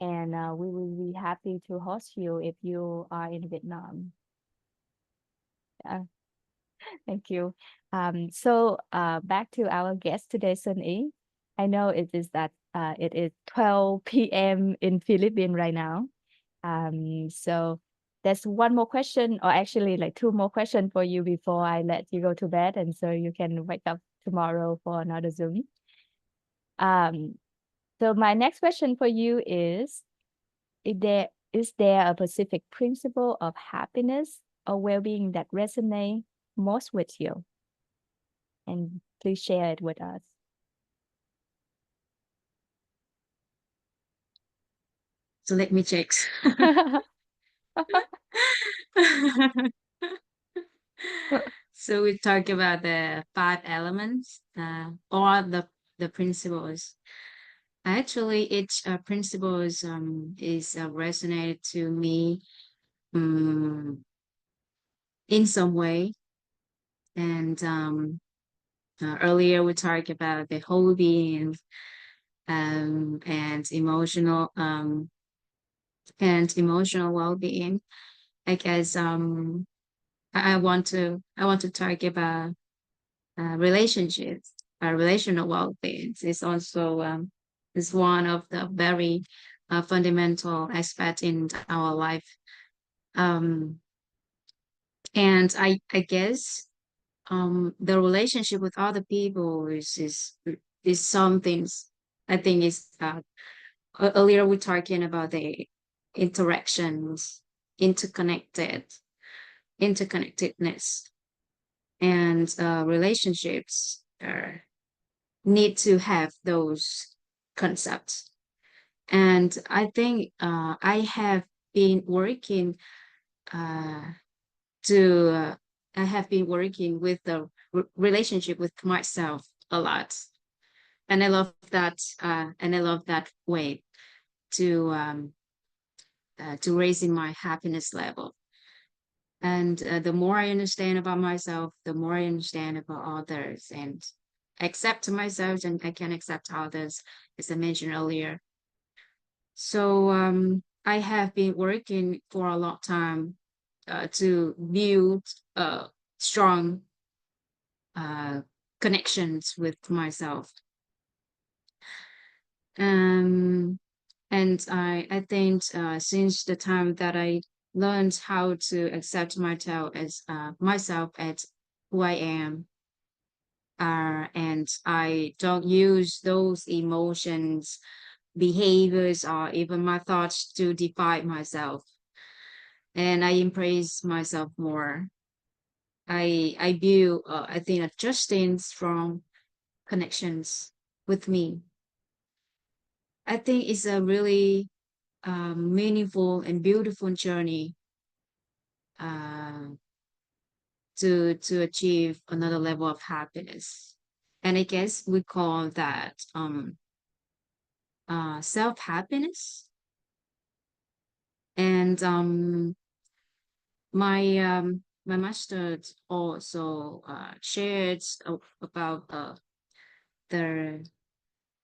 and we will be happy to host you if you are in Vietnam. Yeah, thank you. So back to our guest today, Xuan Y. I know it is 12 p.m. in Philippines right now. So there's one more question, or actually like two more questions for you before I let you go to bed, and so you can wake up tomorrow for another Zoom. Um, so my next question for you is there a specific principle of happiness or well-being that resonate most with you? And please share it with us. So let me check. So we talk about the 5 elements or the principles. Actually, each principle is resonated to me in some way. And earlier we talked about the whole being and emotional well-being. I guess I want to talk about relationships. Relational well-being is also is one of the very fundamental aspects in our life. Um, and I guess the relationship with other people is something I think is earlier we're talking about the interactions, interconnected, interconnectedness, and relationships need to have those concepts. And I think I have been working uh, to I have been working with the relationship with myself a lot, and I love that. And I love that way to raising my happiness level. And the more I understand about myself, the more I understand about others, and accept myself, and I can accept others, as I mentioned earlier. So I have been working for a long time to build strong uh, connections with myself. Um, and I think since the time that I learned how to accept myself as who I am, and I don't use those emotions, behaviors, or even my thoughts to define myself, and I embrace myself more. I view I think adjusting strong connections with me. I think it's a really meaningful and beautiful journey uh, to achieve another level of happiness. And I guess we call that self happiness. And my master also shared about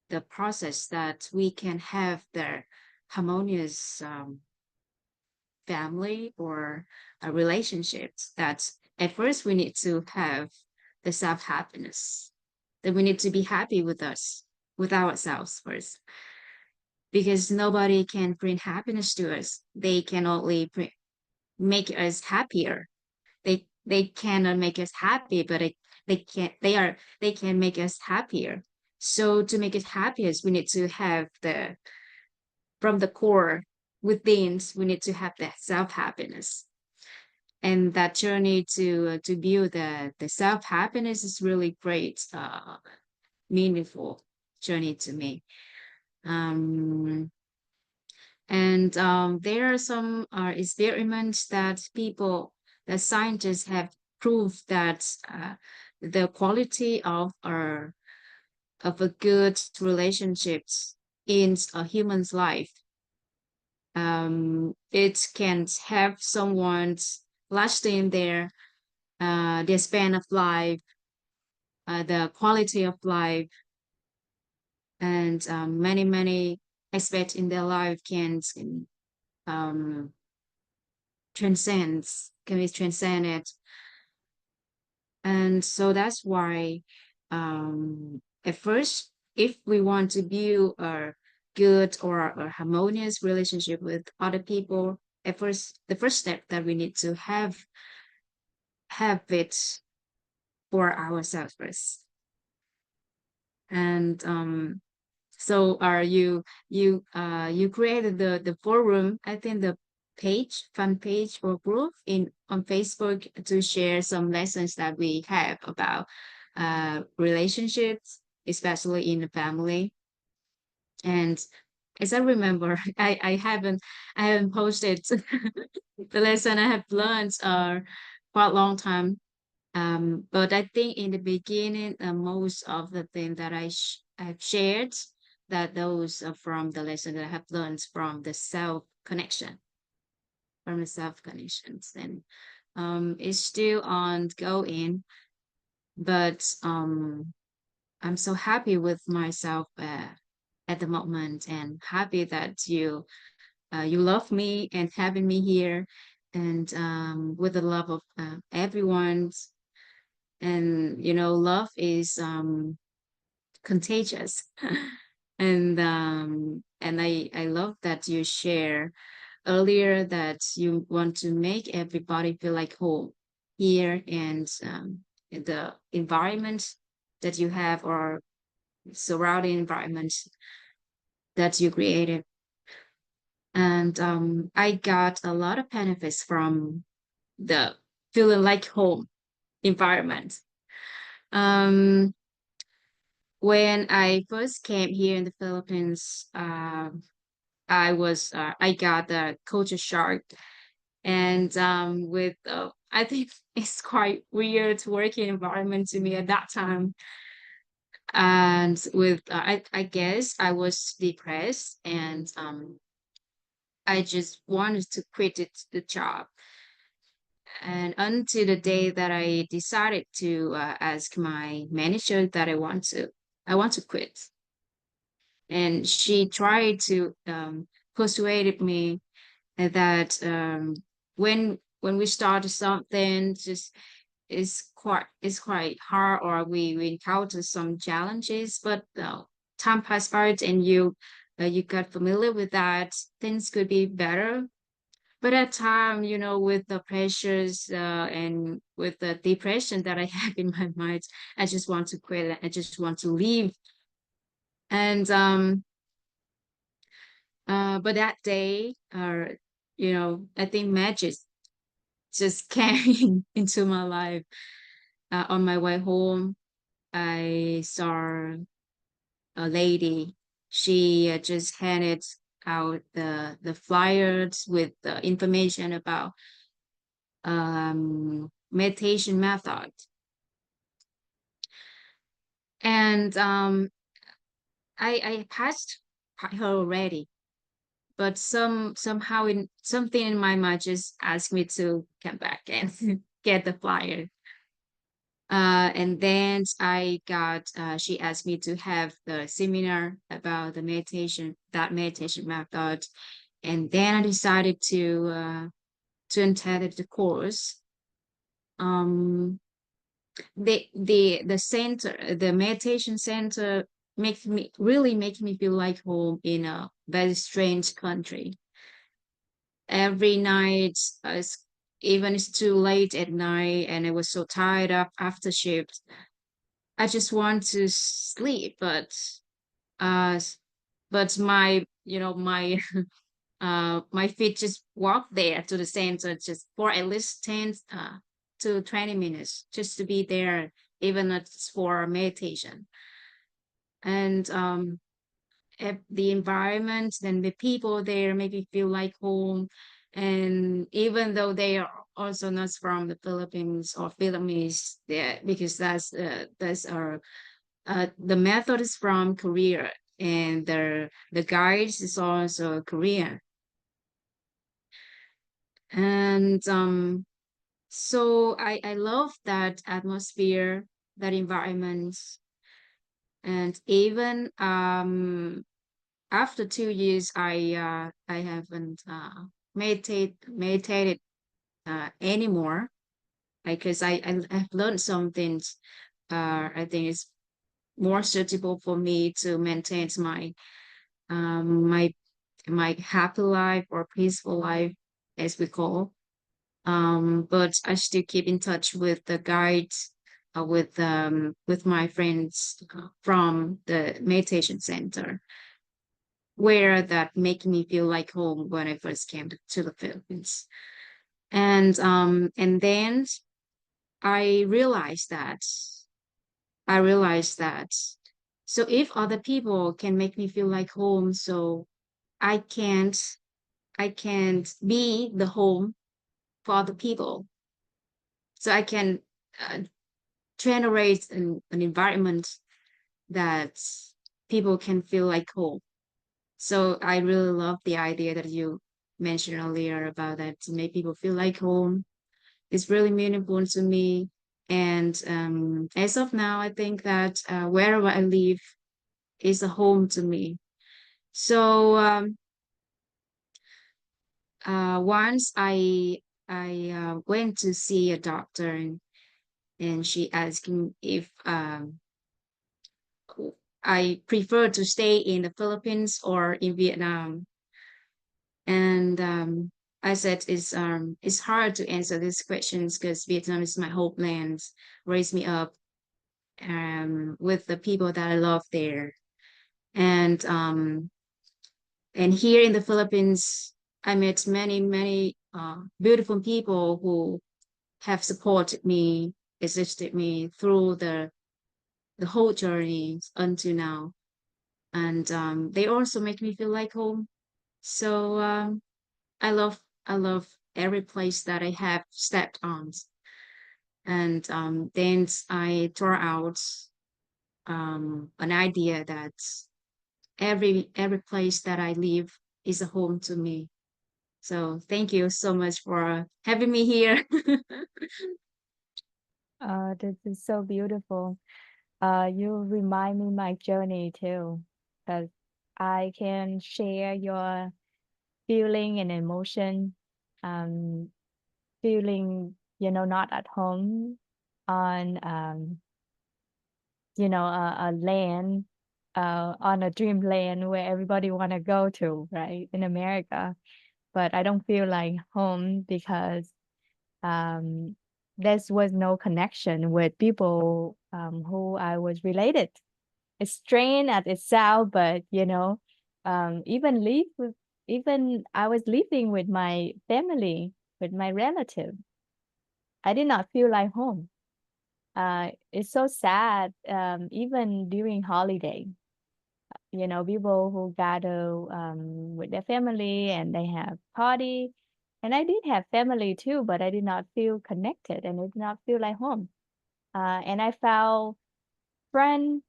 the process that we can have the harmonious family or relationships, that at first we need to have the self-happiness, that we need to be happy with us, with ourselves first, because nobody can bring happiness to us. They can only make us happier. They cannot make us happy, but they can make us happier. So to make us happiest, we need to have the, from the core within, we need to have that self-happiness. And that journey to build the self-happiness is really great, meaningful journey to me. And there are some experiments that scientists have proved that the quality of a good relationships in a human's life, it can have someone's lasting their span of life, the quality of life, and many aspects in their life can um, can be transcended. And so that's why at first, if we want to build a good or a harmonious relationship with other people, at first, the first step that we need to have it for ourselves first. And so you created the forum, I think, the fan page or group on Facebook, to share some lessons that we have about relationships, especially in the family. And as I remember, I haven't posted the lesson I have learned quite a long time. But I think in the beginning, most of the things that I've shared, that those are from the lesson that I have learned from the self connections, and it's still ongoing. But I'm so happy with myself at the moment, and happy that you love me and having me here, and with the love of everyone. And love is contagious. And I love that you share earlier that you want to make everybody feel like home here, and the environment that you have, or surrounding environment that you created. And I got a lot of benefits from the feeling like home environment. When I first came here in the Philippines, I got the culture shock, and with I think it's quite weird working environment to me at that time. And with I guess I was depressed, and I just wanted to quit the job. And until the day that I decided to ask my manager that I want to quit. And she tried to persuade me that when we start something, just it's quite hard, or we encounter some challenges, but time passed by, and you got familiar with that, things could be better. But at time, with the pressures and with the depression that I have in my mind, I just want to quit. I just want to leave. And but that day, I think magic just came into my life. On my way home, I saw a lady. She just handed out the flyers with the information about meditation method. And I passed her already, but somehow something in my mind just asked me to come back and get the flyer. And then she asked me to have the seminar about the meditation, that meditation method. And then I decided to attend the course. The center, the meditation center make me feel like home in a very strange country. Every night, even it's too late at night and I was so tired up after shift, I just want to sleep, uh my my my feet just walk there to the center just for at least 10 to 20 minutes just to be there, even if it's for meditation. And the environment and the people there make me feel like home. And even though they are also not from the Philippines or Vietnamese, yeah, because that's our the method is from Korea, and the guides is also Korean. And so I love that atmosphere, that environment. And even after 2 years, I haven't meditated anymore, because I've learned some things. I think it's more suitable for me to maintain my my happy life or peaceful life, as we call. But I still keep in touch with the guides, with my friends from the meditation center, where that make me feel like home when I first came to the Philippines. And then I realized that I realized that so if other people can make me feel like home, so I can't I can't be the home for other people. So I can uh, generate an environment that people can feel like home. So I really love the idea that you mentioned earlier about that, to make people feel like home. It's really meaningful to me. And as of now, I think that wherever I live is a home to me. So once I went to see a doctor, and she asked me if I prefer to stay in the Philippines or in Vietnam. And I said it's hard to answer these questions because Vietnam is my homeland, raised me up with the people that I love there. And here in the Philippines, I met many beautiful people who have supported me, assisted me through the whole journey until now. And they also make me feel like home. So I love I love every place that I have stepped on. And then I throw out an idea that every place that I live is a home to me. So thank you so much for having me here. This is so beautiful. You remind me my journey too, because I can share your feeling and emotion, um, feeling, not at home on, a land, on a dreamland where everybody want to go to, right, in America. But I don't feel like home because um, there was no connection with people who I was related. It's strange as it sounds, but even even I was living with my family, with my relative. I did not feel like home. It's so sad. Even during holiday, people who gather with their family and they have party. And I did have family too, but I did not feel connected and I did not feel like home. And I found friend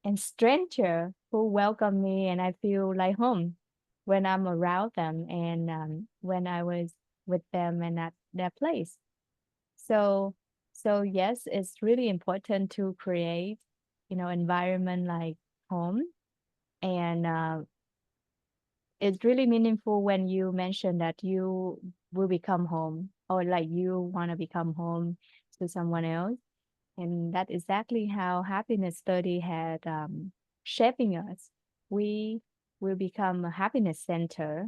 and stranger who welcome me and I feel like home when I'm around them and when I was with them and at their place. So So yes, it's really important to create, environment like home. And it's really meaningful when you mention that you will become home, or like you want to become home to someone else. And that's exactly how happiness study had shaping us. We will become a happiness center.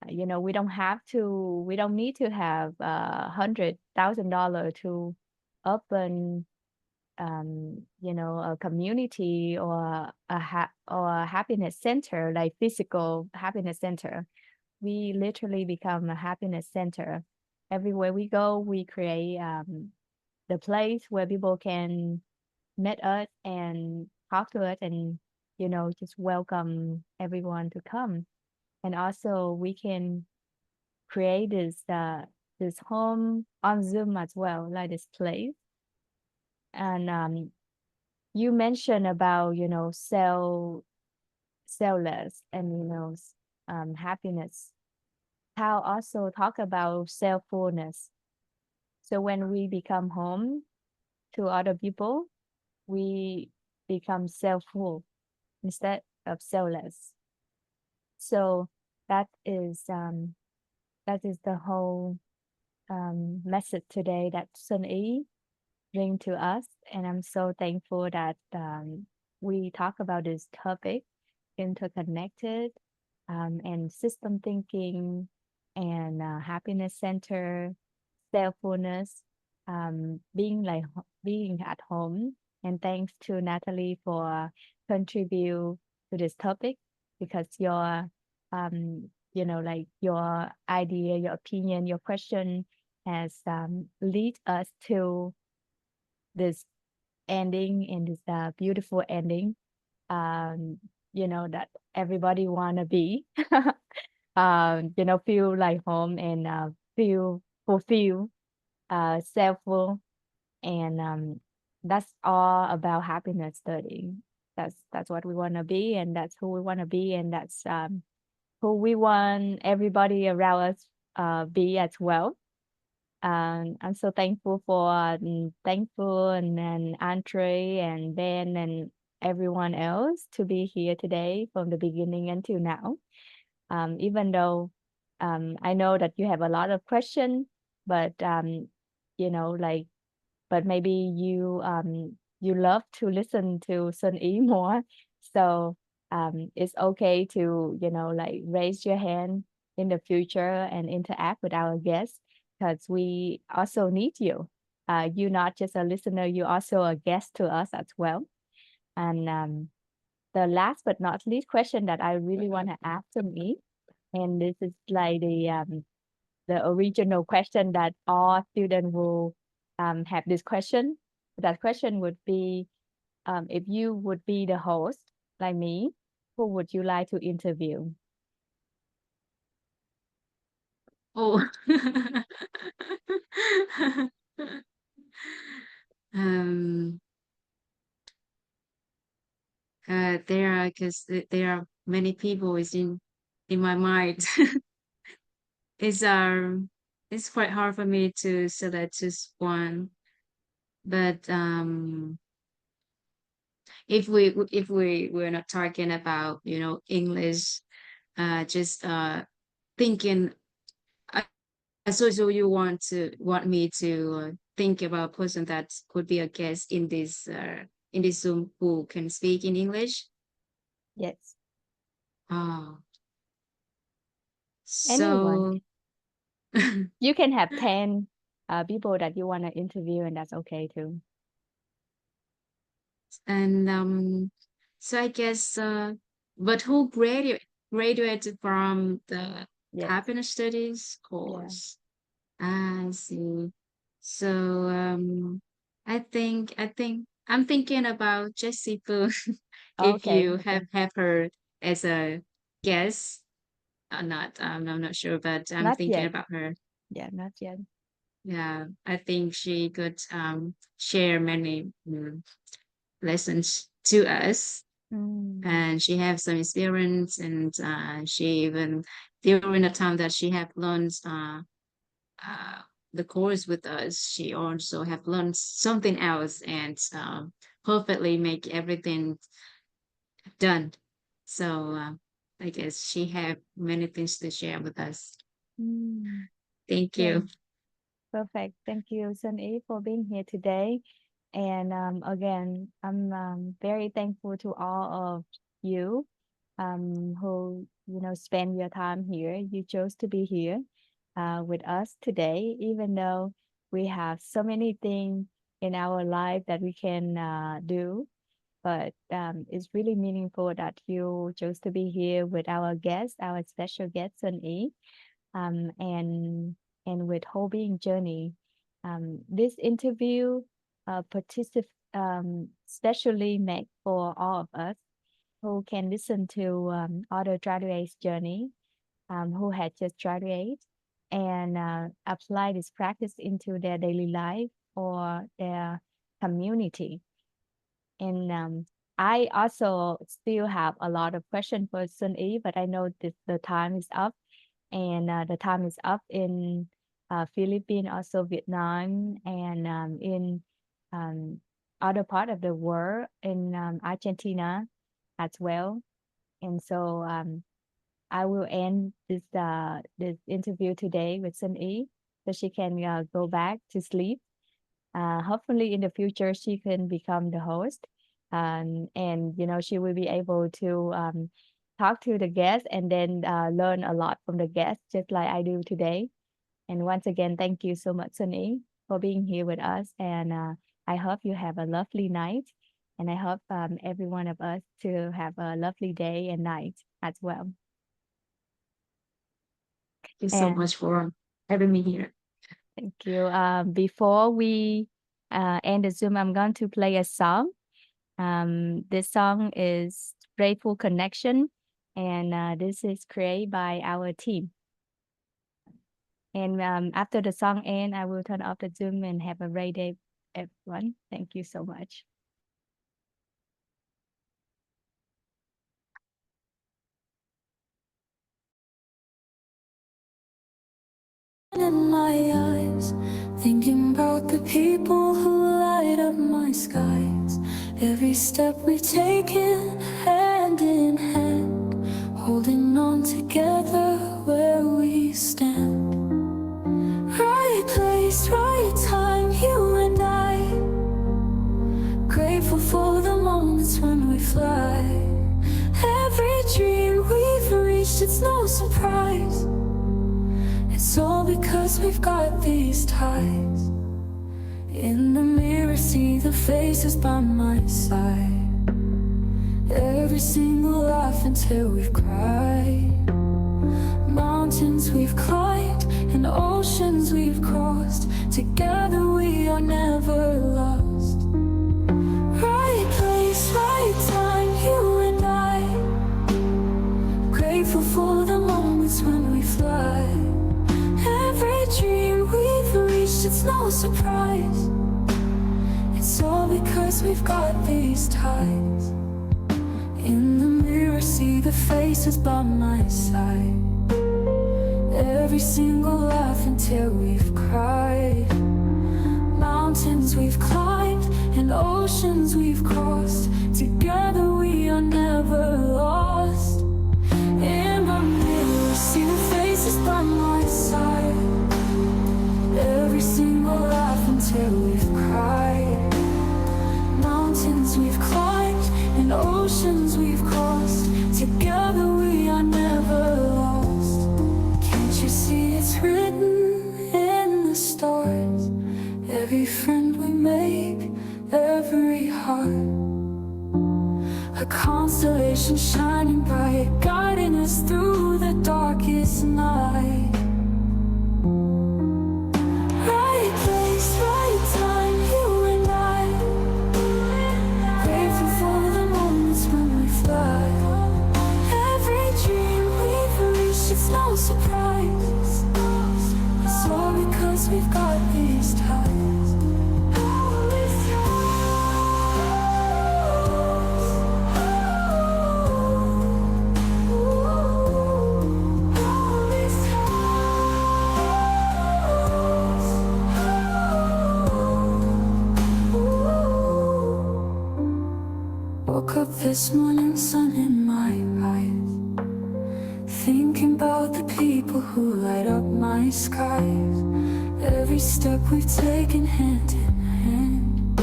We don't need to have $100,000 to open a community or a happiness center, like physical happiness center. We literally become a happiness center. Everywhere we go, we create the place where people can meet us and talk to us, and just welcome everyone to come. And also we can create this home on Zoom as well, like this place. And you mentioned about selfless and happiness. How also talk about selffulness. So when we become home to other people, we become selfful instead of selfless. So that is um, that is the whole message today that Xuan Y bring to us, and I'm so thankful that we talk about this topic, interconnected, and system thinking, and happiness center, selffulness, being at home. And thanks to Natalie for contribute to this topic, because your like your idea, your opinion, your question has lead us to this ending, and this beautiful ending, that everybody wanna be, feel like home, and feel fulfilled, selfful, and that's all about happiness study. That's what we want to be, and that's who we want to be, and that's who we want everybody around us be as well. I'm so thankful for thankful and then Andre and Ben and everyone else to be here today from the beginning until now. Even though I know that you have a lot of questions, but like, but maybe you love to listen to Xuan Y more. So it's okay to like raise your hand in the future and interact with our guests, because we also need you. You're not just a listener, you're also a guest to us as well. And the last but not least question that I really want to ask to me, and this is like the original question that all students will have this question. That question would be, if you would be the host, like me, who would you like to interview? Oh. um there are, because there are many people is in my mind. It's it's quite hard for me to select just one, but if we're not talking about English, just thinking, so you want me to think about a person that could be a guest in this Zoom who can speak in English. Yes, Oh, anyone. so You can have 10 people that you want to interview, and that's okay too. and so I guess but who graduated from the Yes, happiness studies yeah. course? I see. So I think I'm thinking about Jessie Fu. If Okay, you okay. have her as a guest or not, I'm not sure, but I'm Not thinking yet. about her. Yeah, not yet. Yeah, I think she could share many lessons to us, Mm, and she have some experience, and she even during the time that she have learned the course with us, she also have learned something else and perfectly make everything done. So I guess she have many things to share with us. Mm, Thank yeah, you. perfect. Thank you, Xuan Y, for being here today. And again, I'm very thankful to all of you who, spend your time here. You chose to be here with us today, even though we have so many things in our life that we can do. But it's really meaningful that you chose to be here with our guest, our special guest, Xuan Y, um, and with WholeBeing Journey. This interview specially made for all of us who can listen to other graduates' journey who had just graduated and apply this practice into their daily life or their community. And I also still have a lot of questions for Xuan Y, but I know that the time is up, and the time is up in Philippines, also Vietnam, and in um, other part of the world, in Argentina as well. And so I will end this interview today with Xuan Y, so she can go back to sleep. Hopefully in the future she can become the host, and she will be able to talk to the guests and then learn a lot from the guests, just like I do today. And once again, thank you so much, Xuan Y, for being here with us. And I hope you have a lovely night, and I hope every one of us to have a lovely day and night as well. Thank you so And much for having me here. thank you. Before we end the Zoom, I'm going to play a song. This song is Grateful Connection, and this is created by our team. And after the song ends, I will turn off the Zoom and have a great day, everyone. Thank you so much. In my eyes, thinking about the people who light up my skies. Every step we've taken, hand in hand, holding on together where we stand. Right place, right time, you and I. Grateful for the moments when we fly. Every dream we've reached, it's no surprise. It's all because we've got these ties. In the mirror, see the faces by my side. Every single laugh until we've cried. Mountains we've climbed and oceans we've crossed. Together we are never lost. Right place, right time, you and I. Grateful for the moments when we fly. Every dream we've reached, it's no surprise. It's all because we've got these ties. In the mirror, see the faces by my side. Every single laugh until we've cried. Mountains we've climbed and oceans we've crossed. Together we are never lost. In the mirror, see the faces by my side. Every single laugh until we've cried. Mountains we've climbed and oceans we've crossed. Together we are never lost. Can't you see it's written in the stars? Every friend we make, every heart. A constellation shining bright, guiding us through the darkest night. Right place, right time, you and I. Grateful for the moments when we fly. Every dream we've reached, it's no surprise. It's all because we've got these ties. this morning sun in my eyes, thinking about the people who light up my skies. Every step we've taken hand in hand,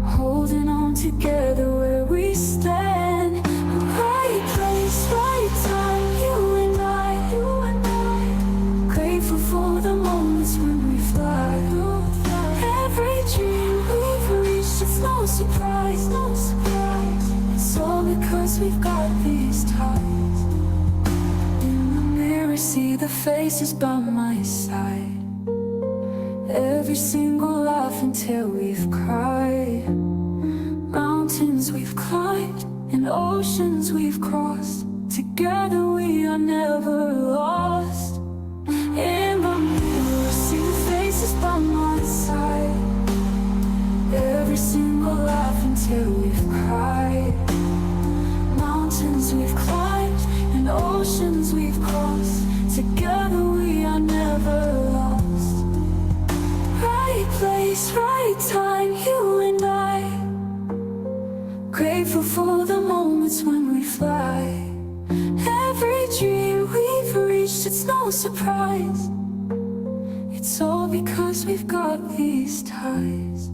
holding on together where we stand. Right place, right time, you and I. Grateful for the moments when we fly. Every dream we've reached, it's no surprise, no surprise. It's all because we've got these ties. In the mirror, see the faces by my side. Every single laugh until we've cried. Mountains we've climbed and oceans we've crossed. Together we are never lost. In the mirror, see the faces by my side. Every single laugh until we've cried. Mountains we've climbed and oceans we've crossed. Together we are never lost. Right place, right time, you and I. Grateful for the moments when we fly. Every dream we've reached, it's no surprise. It's all because we've got these ties.